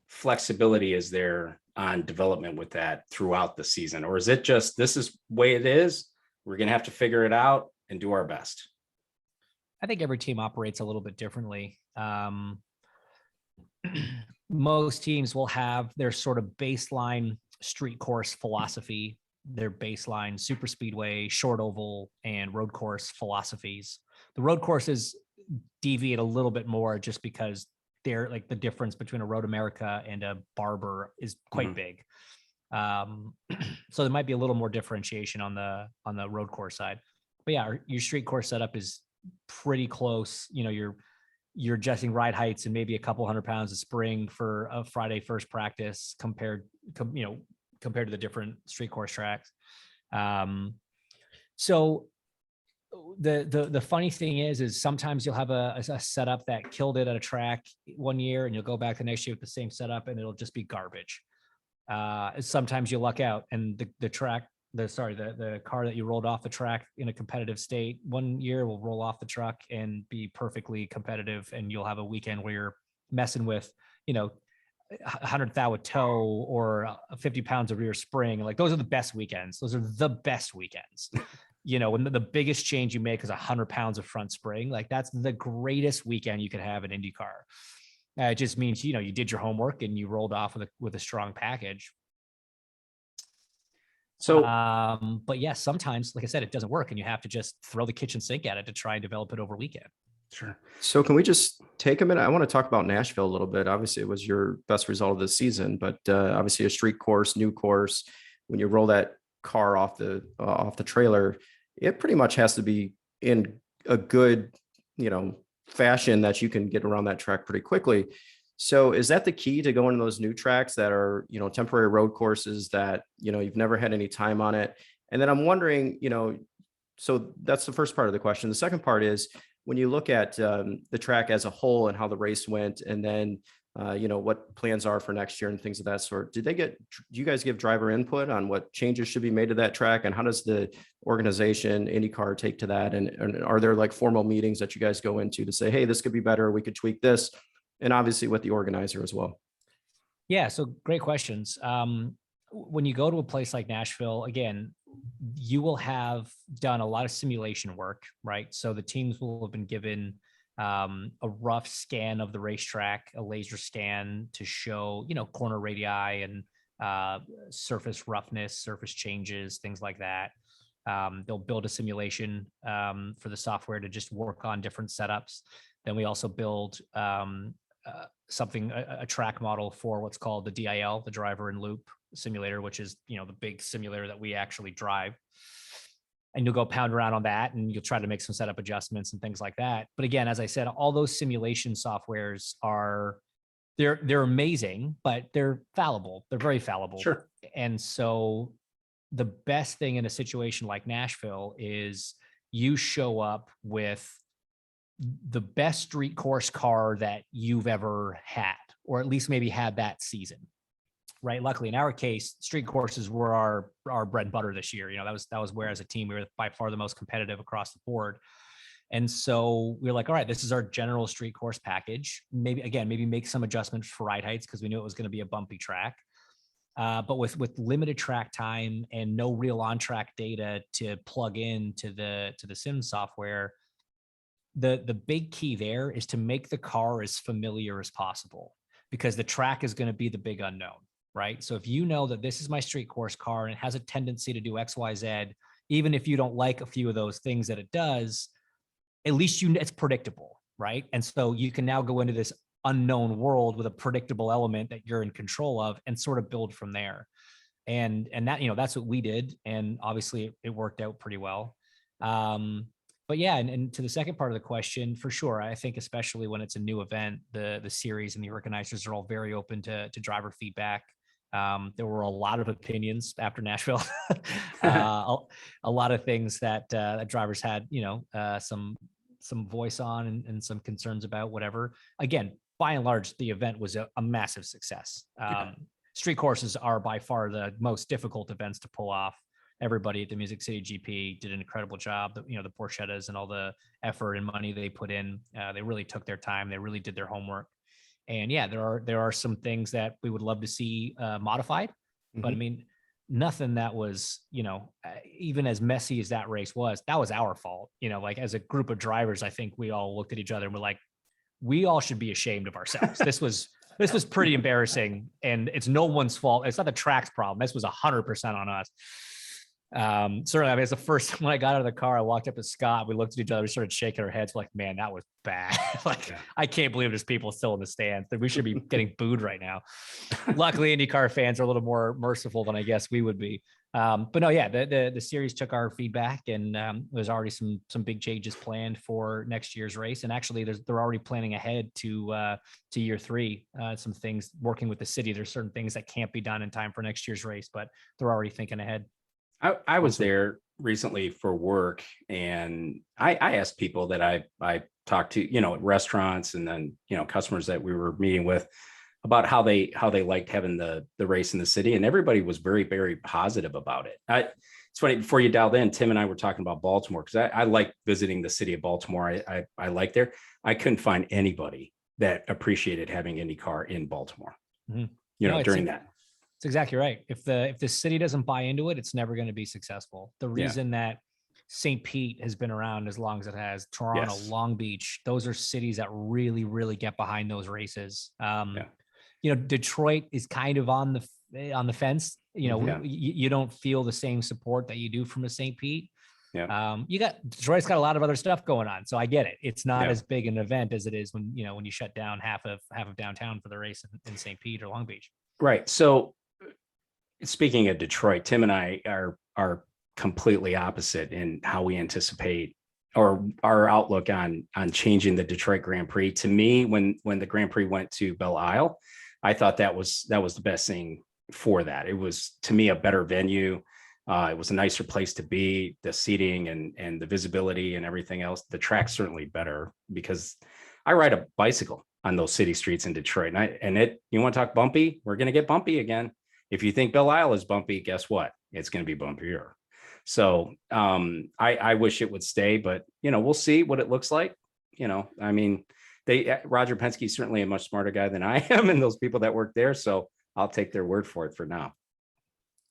flexibility is there on development with that throughout the season? Or is it just, this is the way it is, we're going to have to figure it out and do our best? I think every team operates a little bit differently. Most teams will have their sort of baseline street course philosophy, their baseline super speedway, short oval, and road course philosophies. The road courses deviate a little bit more just because they're like the difference between a Road America and a Barber is quite big. So there might be a little more differentiation on the road course side. But yeah, your street course setup is pretty close. You know, you're adjusting ride heights and maybe a couple 100 pounds of spring for a Friday first practice compared to the different street course tracks. So the funny thing is sometimes you'll have a setup that killed it at a track one year and you'll go back the next year with the same setup and it'll just be garbage. Sometimes you luck out and the car that you rolled off the track in a competitive state one year will roll off the truck and be perfectly competitive, and you'll have a weekend where you're messing with, 100 thou a toe or 50 pounds of rear spring. Like those are the best weekends. Those are the best weekends. When the biggest change you make is 100 pounds of front spring, like that's the greatest weekend you could have in IndyCar. It just means, you did your homework and you rolled off with a strong package. So, but yes, sometimes, like I said, it doesn't work and you have to just throw the kitchen sink at it to try and develop it over weekend. sure. So can we just take a minute? I want to talk about Nashville a little bit. Obviously, it was your best result of the season, but obviously a street course, new course. When you roll that car off the trailer, it pretty much has to be in a good, fashion that you can get around that track pretty quickly. So is that the key to going to those new tracks that are, temporary road courses that, you've never had any time on it? And then I'm wondering, so that's the first part of the question. The second part is when you look at the track as a whole and how the race went, and then, what plans are for next year and things of that sort. Do you guys give driver input on what changes should be made to that track? And how does the organization, IndyCar, take to that? And are there like formal meetings that you guys go into to say, hey, this could be better, we could tweak this? And obviously with the organizer as well. Yeah, so great questions. When you go to a place like Nashville, again, you will have done a lot of simulation work, right? So the teams will have been given a rough scan of the racetrack, a laser scan to show, corner radii and surface roughness, surface changes, things like that. They'll build a simulation for the software to just work on different setups. Then we also build a track model for what's called the DIL, the driver in loop simulator, which is, the big simulator that we actually drive. And you'll go pound around on that and you'll try to make some setup adjustments and things like that. But again, as I said, all those simulation softwares they're amazing, but they're fallible. They're very fallible. Sure. And so the best thing in a situation like Nashville is you show up with the best street course car that you've ever had, or at least maybe had that season. Right. Luckily, in our case, street courses were our bread and butter this year. That was where as a team, we were by far the most competitive across the board. And so we were like, all right, this is our general street course package. Maybe make some adjustments for ride heights because we knew it was going to be a bumpy track. But with limited track time and no real on-track data to plug in to the sim software, the big key there is to make the car as familiar as possible, because the track is going to be the big unknown. Right. So if you know that this is my street course car and it has a tendency to do X, Y, Z, even if you don't like a few of those things that it does, at least it's predictable. Right. And so you can now go into this unknown world with a predictable element that you're in control of and sort of build from there. And that, that's what we did. And obviously it worked out pretty well. But yeah, and to the second part of the question, for sure, I think especially when it's a new event, the series and the organizers are all very open to driver feedback. There were a lot of opinions after Nashville, a lot of things that drivers had, some voice on and some concerns about, whatever. Again, by and large, the event was a massive success. Street courses are by far the most difficult events to pull off. everybody at the Music City GP did an incredible job. The Porchettas and all the effort and money they put in, they really took their time. They really did their homework. And yeah, there are some things that we would love to see modified, but I mean, nothing that was, even as messy as that race was, that was our fault. Like as a group of drivers, I think we all looked at each other and were like, we all should be ashamed of ourselves. This was pretty embarrassing, and it's no one's fault. It's not the track's problem. This was 100% on us. Certainly, I mean, it's the first, when I got out of the car, I walked up to Scott, we looked at each other, we started shaking our heads like, man, that was bad. I can't believe there's people still in the stands, that we should be getting booed right now. Luckily, IndyCar fans are a little more merciful than I guess we would be. But no, yeah, the series took our feedback, and there's already some big changes planned for next year's race. And actually they're already planning ahead to year 3, some things working with the city. There's certain things that can't be done in time for next year's race, but they're already thinking ahead. I was there recently for work, and I asked people that I talked to, at restaurants, and then, customers that we were meeting with, about how they liked having the race in the city. And everybody was very, very positive about it. It's funny, before you dialed in, Tim and I were talking about Baltimore, because I like visiting the city of Baltimore. I like there. I couldn't find anybody that appreciated having IndyCar in Baltimore, during that. That's exactly right. If the city doesn't buy into it, it's never going to be successful. The reason that St. Pete has been around as long as it has, Toronto, Long Beach, those are cities that really, really get behind those races. Detroit is kind of on the fence. You don't feel the same support that you do from a St. Pete. Detroit's got a lot of other stuff going on, so I get it. It's not as big an event as it is when you shut down half of downtown for the race in St. Pete or Long Beach. Right. So speaking of Detroit, Tim and I are completely opposite in how we anticipate, or our outlook on changing the Detroit Grand Prix. To me, when the Grand Prix went to Belle Isle, I thought that was the best thing for that. It was, to me, a better venue. It was a nicer place to be. The seating and the visibility and everything else. The track's certainly better, because I ride a bicycle on those city streets in Detroit. You want to talk bumpy? We're going to get bumpy again. If you think Belle Isle is bumpy, guess what? It's going to be bumpier. So I wish it would stay, but we'll see what it looks like. I mean, Roger Penske's certainly a much smarter guy than I am, and those people that work there. So I'll take their word for it for now.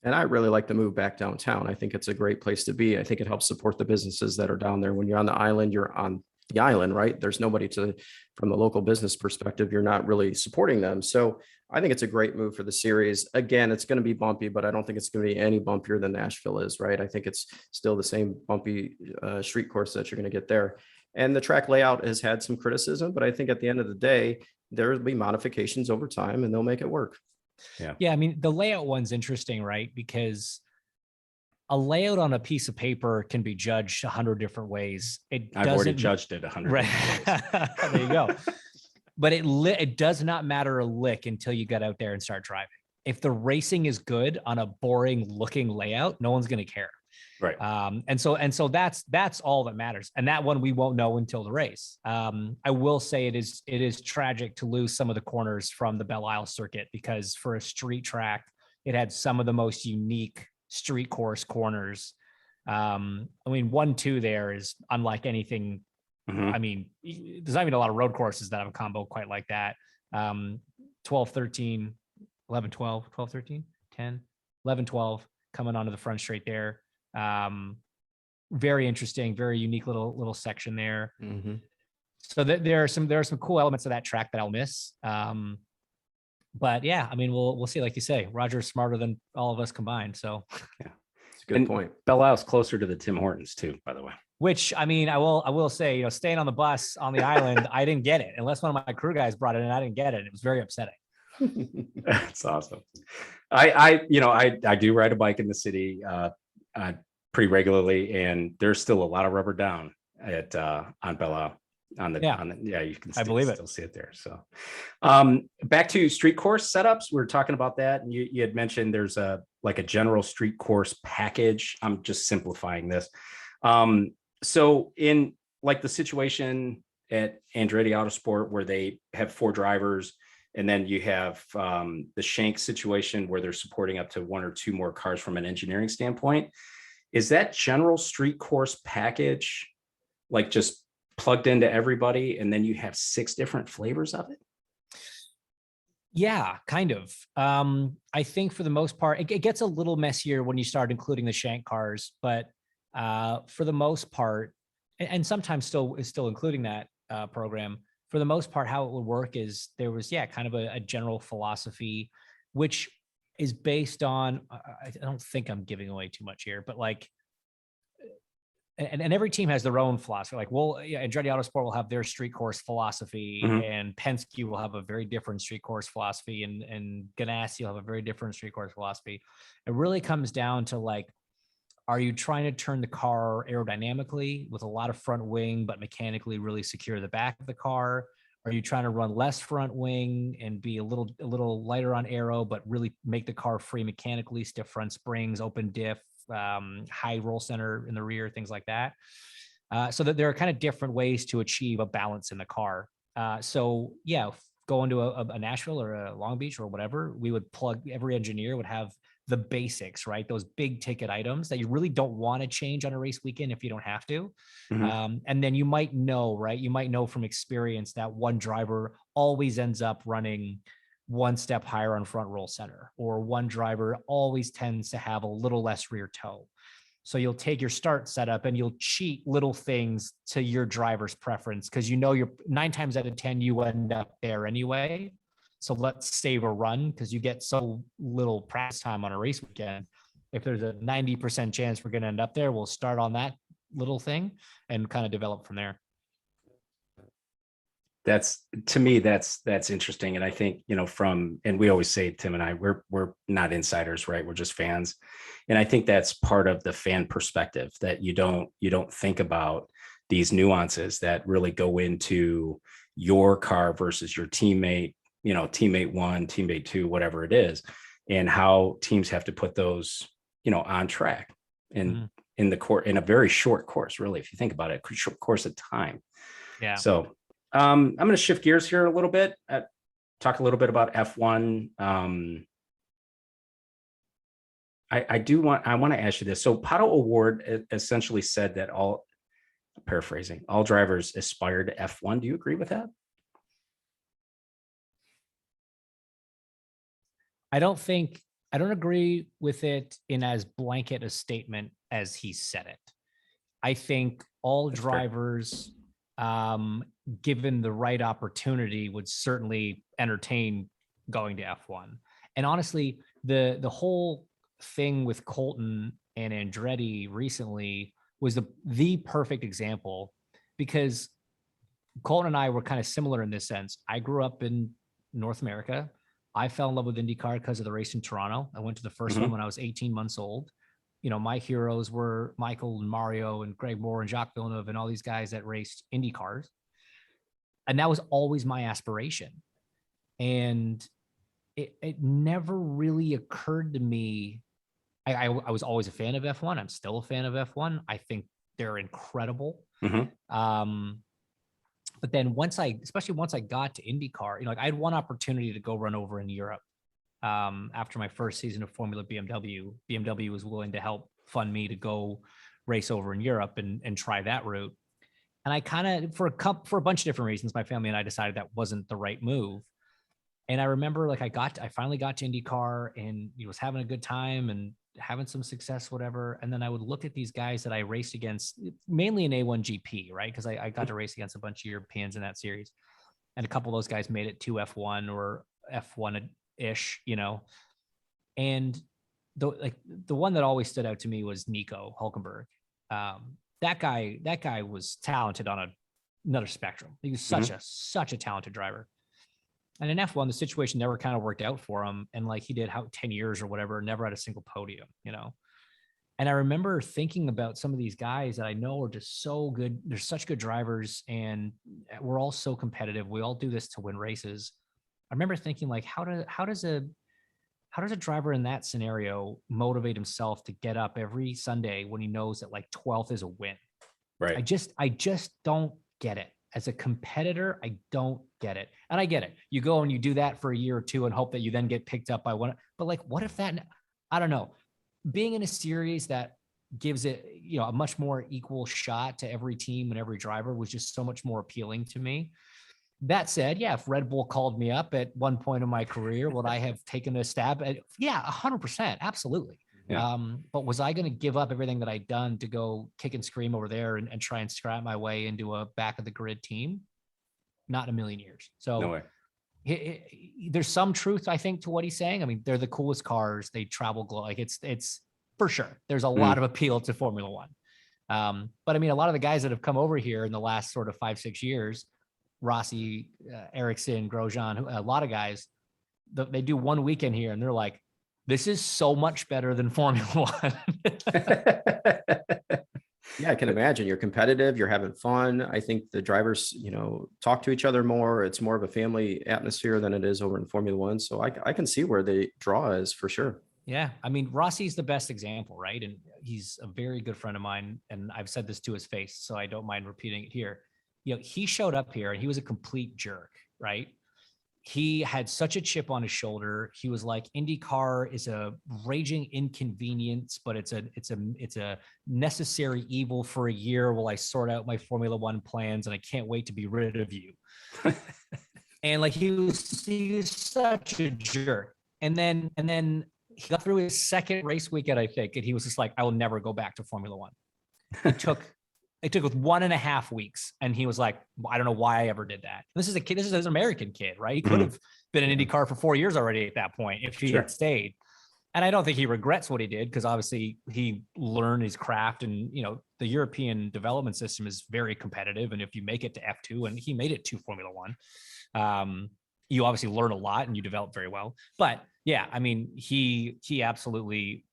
And I really like the move back downtown. I think it's a great place to be. I think it helps support the businesses that are down there. When you're on the island, you're on the island, right? There's nobody from the local business perspective, you're not really supporting them. So I think it's a great move for the series. Again, it's going to be bumpy, but I don't think it's going to be any bumpier than Nashville is, right? I think it's still the same bumpy street course that you're going to get there. And the track layout has had some criticism, but I think at the end of the day, there will be modifications over time and they'll make it work. Yeah. I mean, the layout one's interesting, right? Because a layout on a piece of paper can be judged 100 different ways. I've already judged it 100 right. There you go. But it does not matter a lick until you get out there and start driving. If the racing is good on a boring looking layout, no one's going to care. Right. And so that's all that matters. And that one we won't know until the race. I will say it is tragic to lose some of the corners from the Belle Isle circuit, because for a street track, it had some of the most unique street course corners. I mean, 1-2 there is unlike anything. I mean, there's not even a lot of road courses that have a combo quite like that. 12, 13, 11, 12, 12, 13, 10, 11, 12 coming onto the front straight there. Very interesting, very unique little section there. So there are some cool elements of that track that I'll miss. But yeah, I mean, we'll see. Like you say, Roger's smarter than all of us combined. So yeah, it's a good point. Belle Isle's closer to the Tim Hortons too, by the way. Which, I mean, I will say, staying on the bus on the island, I didn't get it unless one of my crew guys brought it, and I didn't get it. It was very upsetting. That's awesome. I do ride a bike in the city pretty regularly, and there's still a lot of rubber down on Belle Isle. You can still see it there. So back to street course setups. We were talking about that, and you had mentioned there's a general street course package. I'm just simplifying this. So in the situation at Andretti Autosport, where they have 4 drivers, and then you have the Shank situation where they're supporting up to 1 or 2 more cars from an engineering standpoint. Is that general street course package like just plugged into everybody and then you have 6 different flavors of it? Yeah, kind of. I think for the most part, it gets a little messier when you start including the shank cars, but for the most part, and sometimes still including that program. For the most part, how it would work is there was kind of a general philosophy, which is based on. I don't think I'm giving away too much here, but like and every team has their own philosophy. Like, Andretti Autosport will have their street course philosophy, and Penske will have a very different street course philosophy, and Ganassi will have a very different street course philosophy. It really comes down to like, are you trying to turn the car aerodynamically with a lot of front wing, but mechanically really secure the back of the car? Are you trying to run less front wing and be a little lighter on aero, but really make the car free mechanically, stiff front springs, open diff, high roll center in the rear, things like that. So that there are kind of different ways to achieve a balance in the car. So going to a Nashville or a Long Beach or whatever, we would every engineer would have the basics, right? Those big ticket items that you really don't want to change on a race weekend if you don't have to. And then you might know, right? You might know from experience that one driver always ends up running one step higher on front roll center, or one driver always tends to have a little less rear toe. So you'll take your start setup and you'll cheat little things to your driver's preference, because you're 9 times out of 10, you end up there anyway. So let's save a run, because you get so little practice time on a race weekend. If there's a 90% chance we're going to end up there, we'll start on that little thing and kind of develop from there. To me, that's interesting. And I think, and we always say, Tim and I, we're not insiders, right? We're just fans. And I think that's part of the fan perspective, that you don't think about these nuances that really go into your car versus your teammate, teammate 1, teammate 2, whatever it is, and how teams have to put those, on track in a very short course, really, if you think about it, short course of time. Yeah. So I'm going to shift gears here a little bit, talk a little bit about F1. I want to ask you this. So Pato Award essentially said that all drivers aspire to F1. Do you agree with that? I don't agree with it in as blanket a statement as he said it. I think all That's drivers, given the right opportunity, would certainly entertain going to F1. And honestly, the whole thing with Colton and Andretti recently was the perfect example, because Colton and I were kind of similar in this sense. I grew up in North America. I fell in love with IndyCar because of the race in Toronto. I went to the first one when I was 18 months old. My heroes were Michael and Mario and Greg Moore and Jacques Villeneuve and all these guys that raced Indy cars. And that was always my aspiration. And it never really occurred to me. I was always a fan of F1. I'm still a fan of F1. I think they're incredible. But then especially once I got to IndyCar, I had one opportunity to go run over in Europe. After my first season of Formula BMW was willing to help fund me to go race over in Europe and try that route. And I kind of, for a bunch of different reasons, my family and I decided that wasn't the right move. And I remember I finally got to IndyCar and was having a good time and having some success, whatever. And then I would look at these guys that I raced against, mainly in A1GP, right? Because I got to race against a bunch of Europeans in that series. And a couple of those guys made it to F1 or F1-ish, And the one that always stood out to me was Nico Hulkenberg. That guy was talented on another spectrum. He was such a talented driver. And in F1, the situation never kind of worked out for him. And he did 10 years or whatever, never had a single podium, And I remember thinking about some of these guys that I know are just so good. They're such good drivers and we're all so competitive. We all do this to win races. I remember thinking how does a driver in that scenario motivate himself to get up every Sunday when he knows that 12th is a win? Right. I just don't get it. As a competitor, I don't get it. And I get it. You go and you do that for a year or two and hope that you then get picked up by one. But what if that, I don't know, being in a series that gives it, a much more equal shot to every team and every driver was just so much more appealing to me. That said, yeah, if Red Bull called me up at one point in my career, would I have taken a stab at? Yeah, 100%, absolutely. Yeah. But was I going to give up everything that I'd done to go kick and scream over there and try and scrap my way into a back of the grid team? Not in a million years. So No way. there's some truth, I think, to what he's saying. I mean, they're the coolest cars. They travel like it's for sure. There's a lot of appeal to Formula One. But I mean, a lot of the guys that have come over here in the last sort of 5-6 years, Rossi, Ericsson, Grosjean, a lot of guys, they do one weekend here and they're like, this is so much better than Formula One. Yeah, I can imagine you're competitive, you're having fun. I think the drivers, talk to each other more. It's more of a family atmosphere than it is over in Formula One. So I can see where the draw is for sure. Yeah. I mean, Rossi's the best example, right? And he's a very good friend of mine. And I've said this to his face, so I don't mind repeating it here. He showed up here and he was a complete jerk, right? He had such a chip on his shoulder. He was like, IndyCar is a raging inconvenience, but it's a necessary evil for a year while I sort out my Formula One plans, and I can't wait to be rid of you. And like he was such a jerk. And then he got through his second race weekend, I think, and he was just like, I will never go back to Formula One. It took 1.5 weeks. And he was like, I don't know why I ever did that. This is an American kid, right? He could have been in IndyCar for 4 years already at that point if he had stayed. And I don't think he regrets what he did, because obviously he learned his craft, and, the European development system is very competitive. And if you make it to F2, and he made it to Formula One, you obviously learn a lot and you develop very well. But yeah, I mean, he absolutely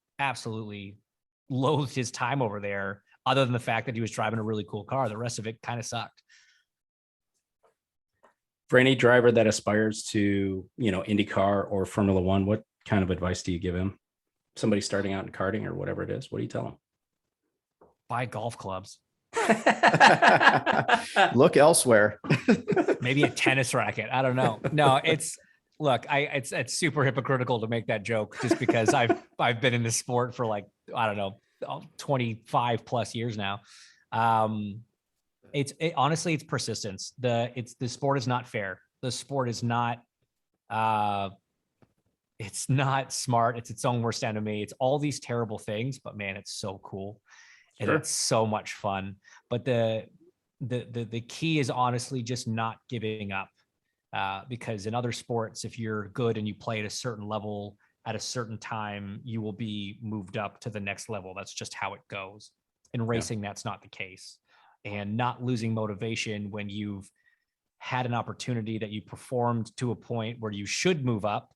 loathed his time over there, other than the fact that he was driving a really cool car. The rest of it kind of sucked. For any driver that aspires to, IndyCar or Formula One, what kind of advice do you give him? Somebody starting out in karting or whatever it is, what do you tell them? Buy golf clubs. Look elsewhere. Maybe a tennis racket. I don't know. No, it's super hypocritical to make that joke, just because I've been in this sport for like, I don't know, 25 plus years now. Honestly, it's persistence. The sport is not fair. The sport is not, it's not smart. It's its own worst enemy. It's all these terrible things, but man, it's so cool. And it's so much fun. But the key is honestly just not giving up. Because in other sports, if you're good and you play at a certain level at a certain time, you will be moved up to the next level. That's just how it goes. In racing, that's not the case. And not losing motivation when you've had an opportunity that you performed to a point where you should move up,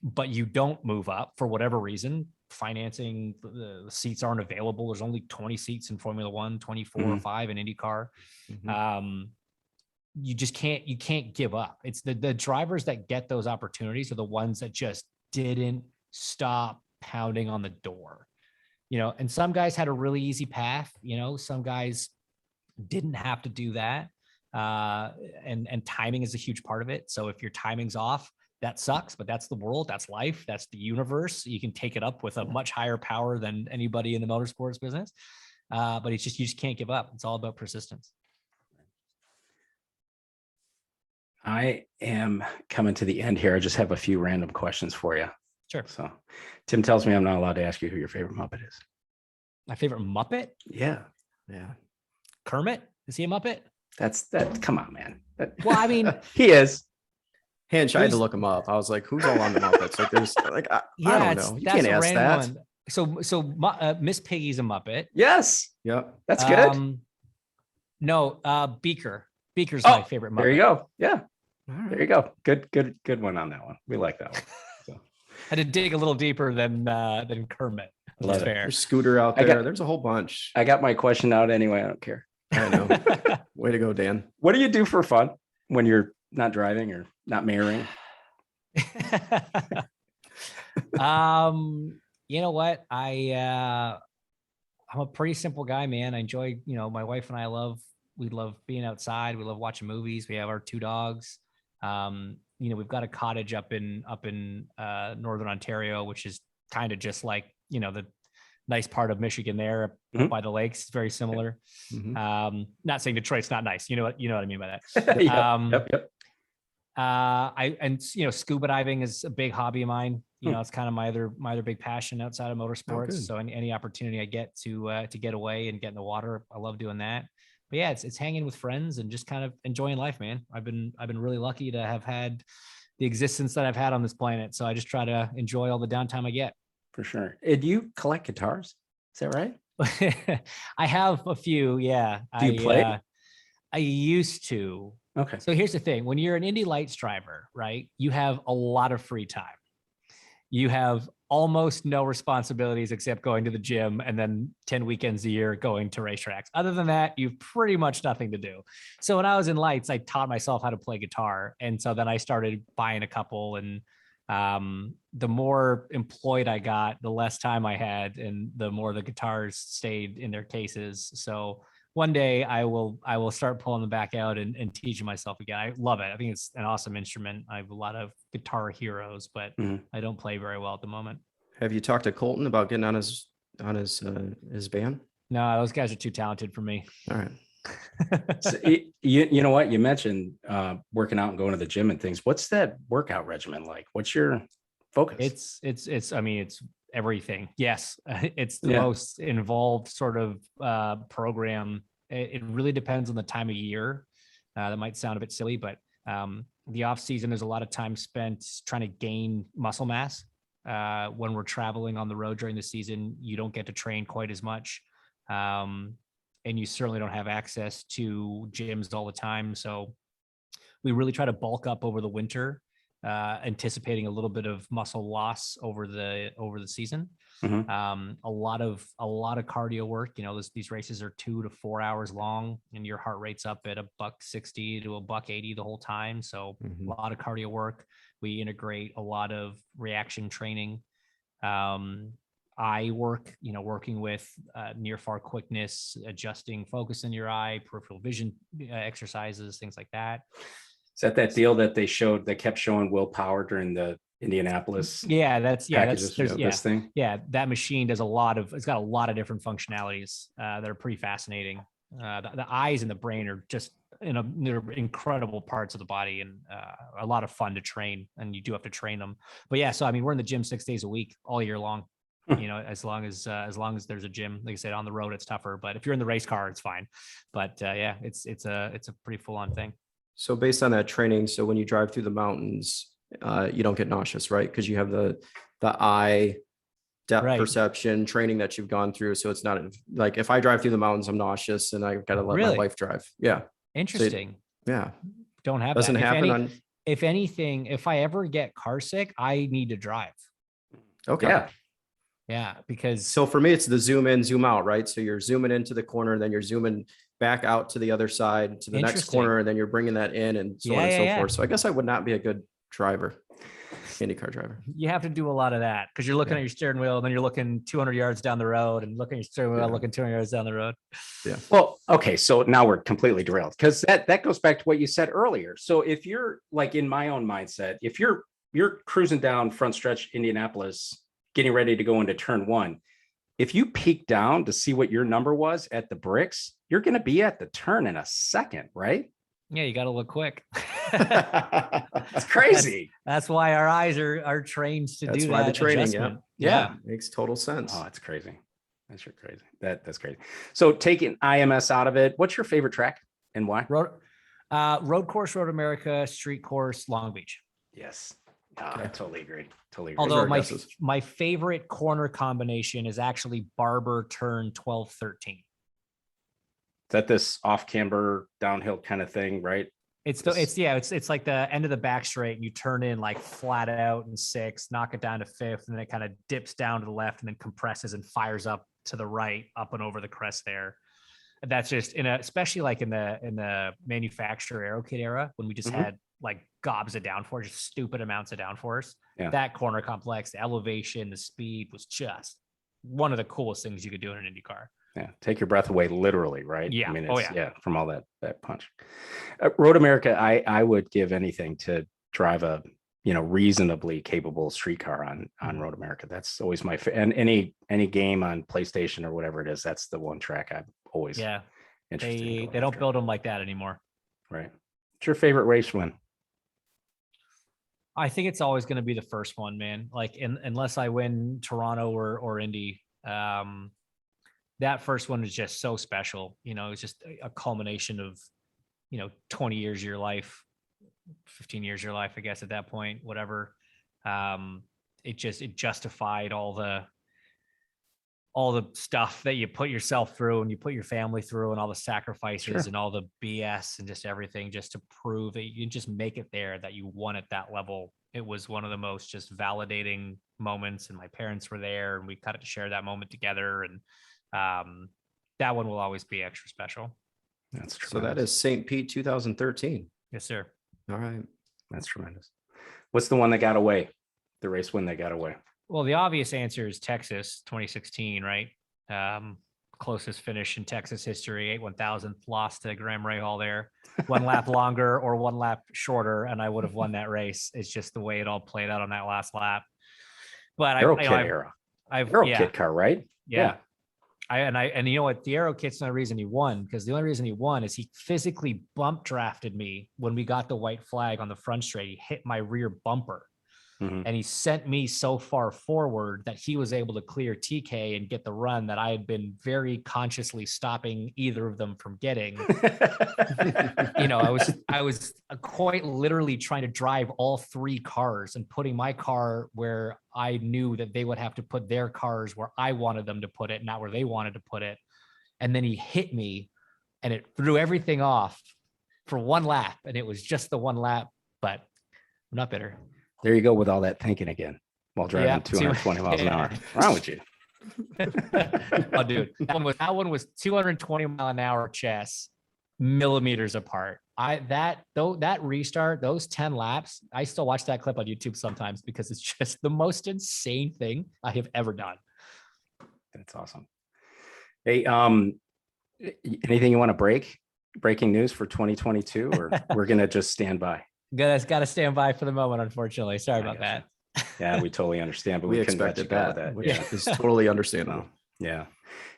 but you don't move up for whatever reason. Financing, the seats aren't available. There's only 20 seats in Formula One, 24 or 5 in IndyCar. You just can't give up. It's the drivers that get those opportunities are the ones that just didn't stop pounding on the door, and some guys had a really easy path, some guys didn't have to do that. And timing is a huge part of it. So if your timing's off, that sucks, but that's the world, that's life, that's the universe. You can take it up with a much higher power than anybody in the motorsports business. But you just can't give up. It's all about persistence. I am coming to the end here. I just have a few random questions for you. Sure. So Tim tells me I'm not allowed to ask you who your favorite Muppet is. My favorite Muppet? Yeah. Kermit? Is he a Muppet? That. Come on, man. Well, I mean, he is. Hinch, I had to look him up. I was like, who's all on the Muppets? Like, there's like, I don't know. You can't ask that. One. So Miss Piggy's a Muppet. Yes. Yep. That's good. No, Beaker. Beaker's my favorite Muppet. There you go. Yeah. Right. There you go. Good one on that one. We like that one. So. Had to dig a little deeper than Kermit. Love it. There's Scooter out there. There's a whole bunch. I got my question out anyway. I don't care. I know. Way to go, Dan. What do you do for fun when you're not driving or not marrying? You know what? I'm a pretty simple guy, man. I enjoy, my wife and I we love being outside. We love watching movies. We have our 2 dogs. We've got a cottage up in Northern Ontario, which is kind of just like, nice part of Michigan there by the lakes. It's very similar. Not saying Detroit's not nice. You know what I mean by that. Yep. Scuba diving is a big hobby of mine. It's kind of my other big passion outside of motorsports. So any opportunity I get to get away and get in the water, I love doing that. But yeah, it's hanging with friends and just kind of enjoying life, man. I've been really lucky to have had the existence that I've had on this planet. So I just try to enjoy all the downtime I get. For sure. Do you collect guitars? Is that right? I have a few. Yeah. Do you play? I used to. Okay. So here's the thing. When you're an Indy Lights driver, right, you have a lot of free time. You have almost no responsibilities except going to the gym and then 10 weekends a year going to racetracks. Other than that, you've pretty much nothing to do. So when I was in Lights, I taught myself how to play guitar. And so then I started buying a couple, and the more employed I got, the less time I had, and the more the guitars stayed in their cases. So one day I will start pulling them back out and teaching myself again. I love it. I think it's an awesome instrument. I have a lot of guitar heroes, but I don't play very well at the moment. Have you talked to Colton about getting on his band? No, those guys are too talented for me. All right. So you know what? You mentioned working out and going to the gym and things. What's that workout regimen like? What's your focus? It's everything. Yes. It's the most involved sort of program. It really depends on the time of year. That might sound a bit silly, but the off season, there's a lot of time spent trying to gain muscle mass. When we're traveling on the road during the season, you don't get to train quite as much. And you certainly don't have access to gyms all the time. So we really try to bulk up over the winter, anticipating a little bit of muscle loss over the season. A lot of cardio work. These races are 2 to 4 hours long, and your heart rate's up at $160 to $180 the whole time. So a lot of cardio work. We integrate a lot of reaction training. Eye work, working with near far quickness, adjusting focus in your eye, peripheral vision exercises, things like that. Is that deal that they showed, that kept showing Will Power during the Indianapolis? This thing. Yeah, that machine does it's got a lot of different functionalities that are pretty fascinating. The eyes and the brain are just they're incredible parts of the body, and a lot of fun to train, and you do have to train them. But yeah, so we're in the gym 6 days a week all year long. As long as there's a gym. Like I said, on the road it's tougher, but if you're in the race car, it's fine. But it's a pretty full on thing. So based on that training, so when you drive through the mountains, you don't get nauseous, right? Because you have the eye depth perception training that you've gone through. So it's not like if I drive through the mountains, I'm nauseous and I've got to let my wife drive. Yeah. Interesting. So, don't have doesn't that. happen. If anything, if I ever get car sick, I need to drive. Okay. Yeah, because so for me, it's the zoom in, zoom out, right? So you're zooming into the corner, then you're zooming back out to the other side to the next corner, and then you're bringing that in, and so on and so forth. So I guess I would not be a good driver, IndyCar driver. You have to do a lot of that because you're looking at your steering wheel, and then you're looking 200 yards down the road, and looking at your steering wheel, looking 200 yards down the road. Yeah. Well, okay, so now we're completely derailed because that goes back to what you said earlier. So if you're like in my own mindset, if you're cruising down front stretch Indianapolis, getting ready to go into turn 1. If you peek down to see what your number was at the bricks, you're going to be at the turn in a second, right? Yeah, you got to look quick. That's crazy. That's why our eyes are trained to do that. That's why the training. Yeah, makes total sense. Oh, it's crazy. That's crazy. That's crazy. So taking IMS out of it, what's your favorite track and why? Road course, Road America, street course, Long Beach. Yes. I totally agree. Although my favorite corner combination is actually Barber turn 12-13. Is that this off camber downhill kind of thing, right? It's like the end of the back straight, and you turn in like flat out in 6th, knock it down to 5th, and then it kind of dips down to the left and then compresses and fires up to the right, up and over the crest there. And that's just especially like in the manufacturer aero kit era when we just had like gobs of downforce, just stupid amounts of downforce. Yeah. That corner complex, the elevation, the speed was just one of the coolest things you could do in an Indy car. Yeah, take your breath away, literally, right? Yeah. I mean, from all that punch. Road America, I would give anything to drive a reasonably capable streetcar on Road America. That's always my and any game on PlayStation or whatever it is, that's the one track I'm always interested in going They don't after. build them like that anymore. Right. What's your favorite race win? I think it's always going to be the first one, man. Like, unless I win Toronto or Indy, that first one is just so special. It's just a culmination of, 20 years of your life, 15 years of your life, I guess, at that point, whatever. It justified all the stuff that you put yourself through and you put your family through and all the sacrifices and all the BS and just everything, just to prove that you just make it there, that you won at that level. It was one of the most just validating moments, and my parents were there and we got to share that moment together. And that one will always be extra special. That's true. So that is St. Pete 2013. Yes, sir. All right. That's tremendous. What's the one that got away? The race win that got away? Well, the obvious answer is Texas 2016, right? Closest finish in Texas history, 8/1000th, lost to Graham Rahal there. 1 lap longer or 1 lap shorter, and I would have won that race. It's just the way it all played out on that last lap. But Aero kit era. Kit car, right? Yeah. And you know what? The Aero kit's not the reason he won, because the only reason he won is he physically bump drafted me when we got the white flag on the front straight. He hit my rear bumper. And he sent me so far forward that he was able to clear TK and get the run that I had been very consciously stopping either of them from getting. I was quite literally trying to drive all 3 cars and putting my car where I knew that they would have to put their cars where I wanted them to put it, not where they wanted to put it. And then he hit me and it threw everything off for 1 lap. And it was just the 1 lap, but I'm not bitter. There you go with all that thinking again while driving 220 miles an hour. What's wrong with you? Oh, dude, that one was 220 mile an hour chess, millimeters apart. That restart, those 10 laps, I still watch that clip on YouTube sometimes because it's just the most insane thing I have ever done. That's awesome. Hey, anything you want to break? Breaking news for 2022, or we're gonna just stand by? Got to stand by for the moment, unfortunately. Sorry about that. Yeah, we totally understand, but we couldn't let you expected go with that. that. Yeah, it's totally understandable. Yeah.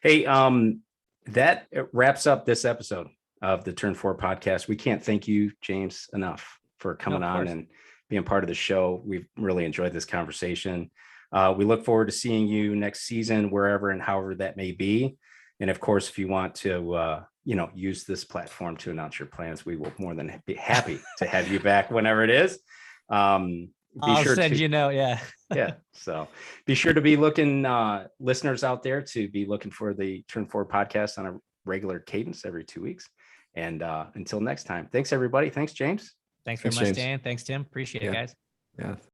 Hey, that wraps up this episode of the Turn 4 podcast. We can't thank you, James, enough for coming on and being part of the show. We've really enjoyed this conversation. We look forward to seeing you next season, wherever and however that may be. And of course, if you want to, use this platform to announce your plans, we will more than be happy to have you back whenever it is. I'll send you a note. Yeah. Yeah. So be sure to be looking, listeners out there, to be looking for the Turn 4 podcast on a regular cadence every 2 weeks. And until next time, thanks everybody. Thanks, James. Thanks very much, Dan. Thanks, Tim. Appreciate it, guys. Yeah.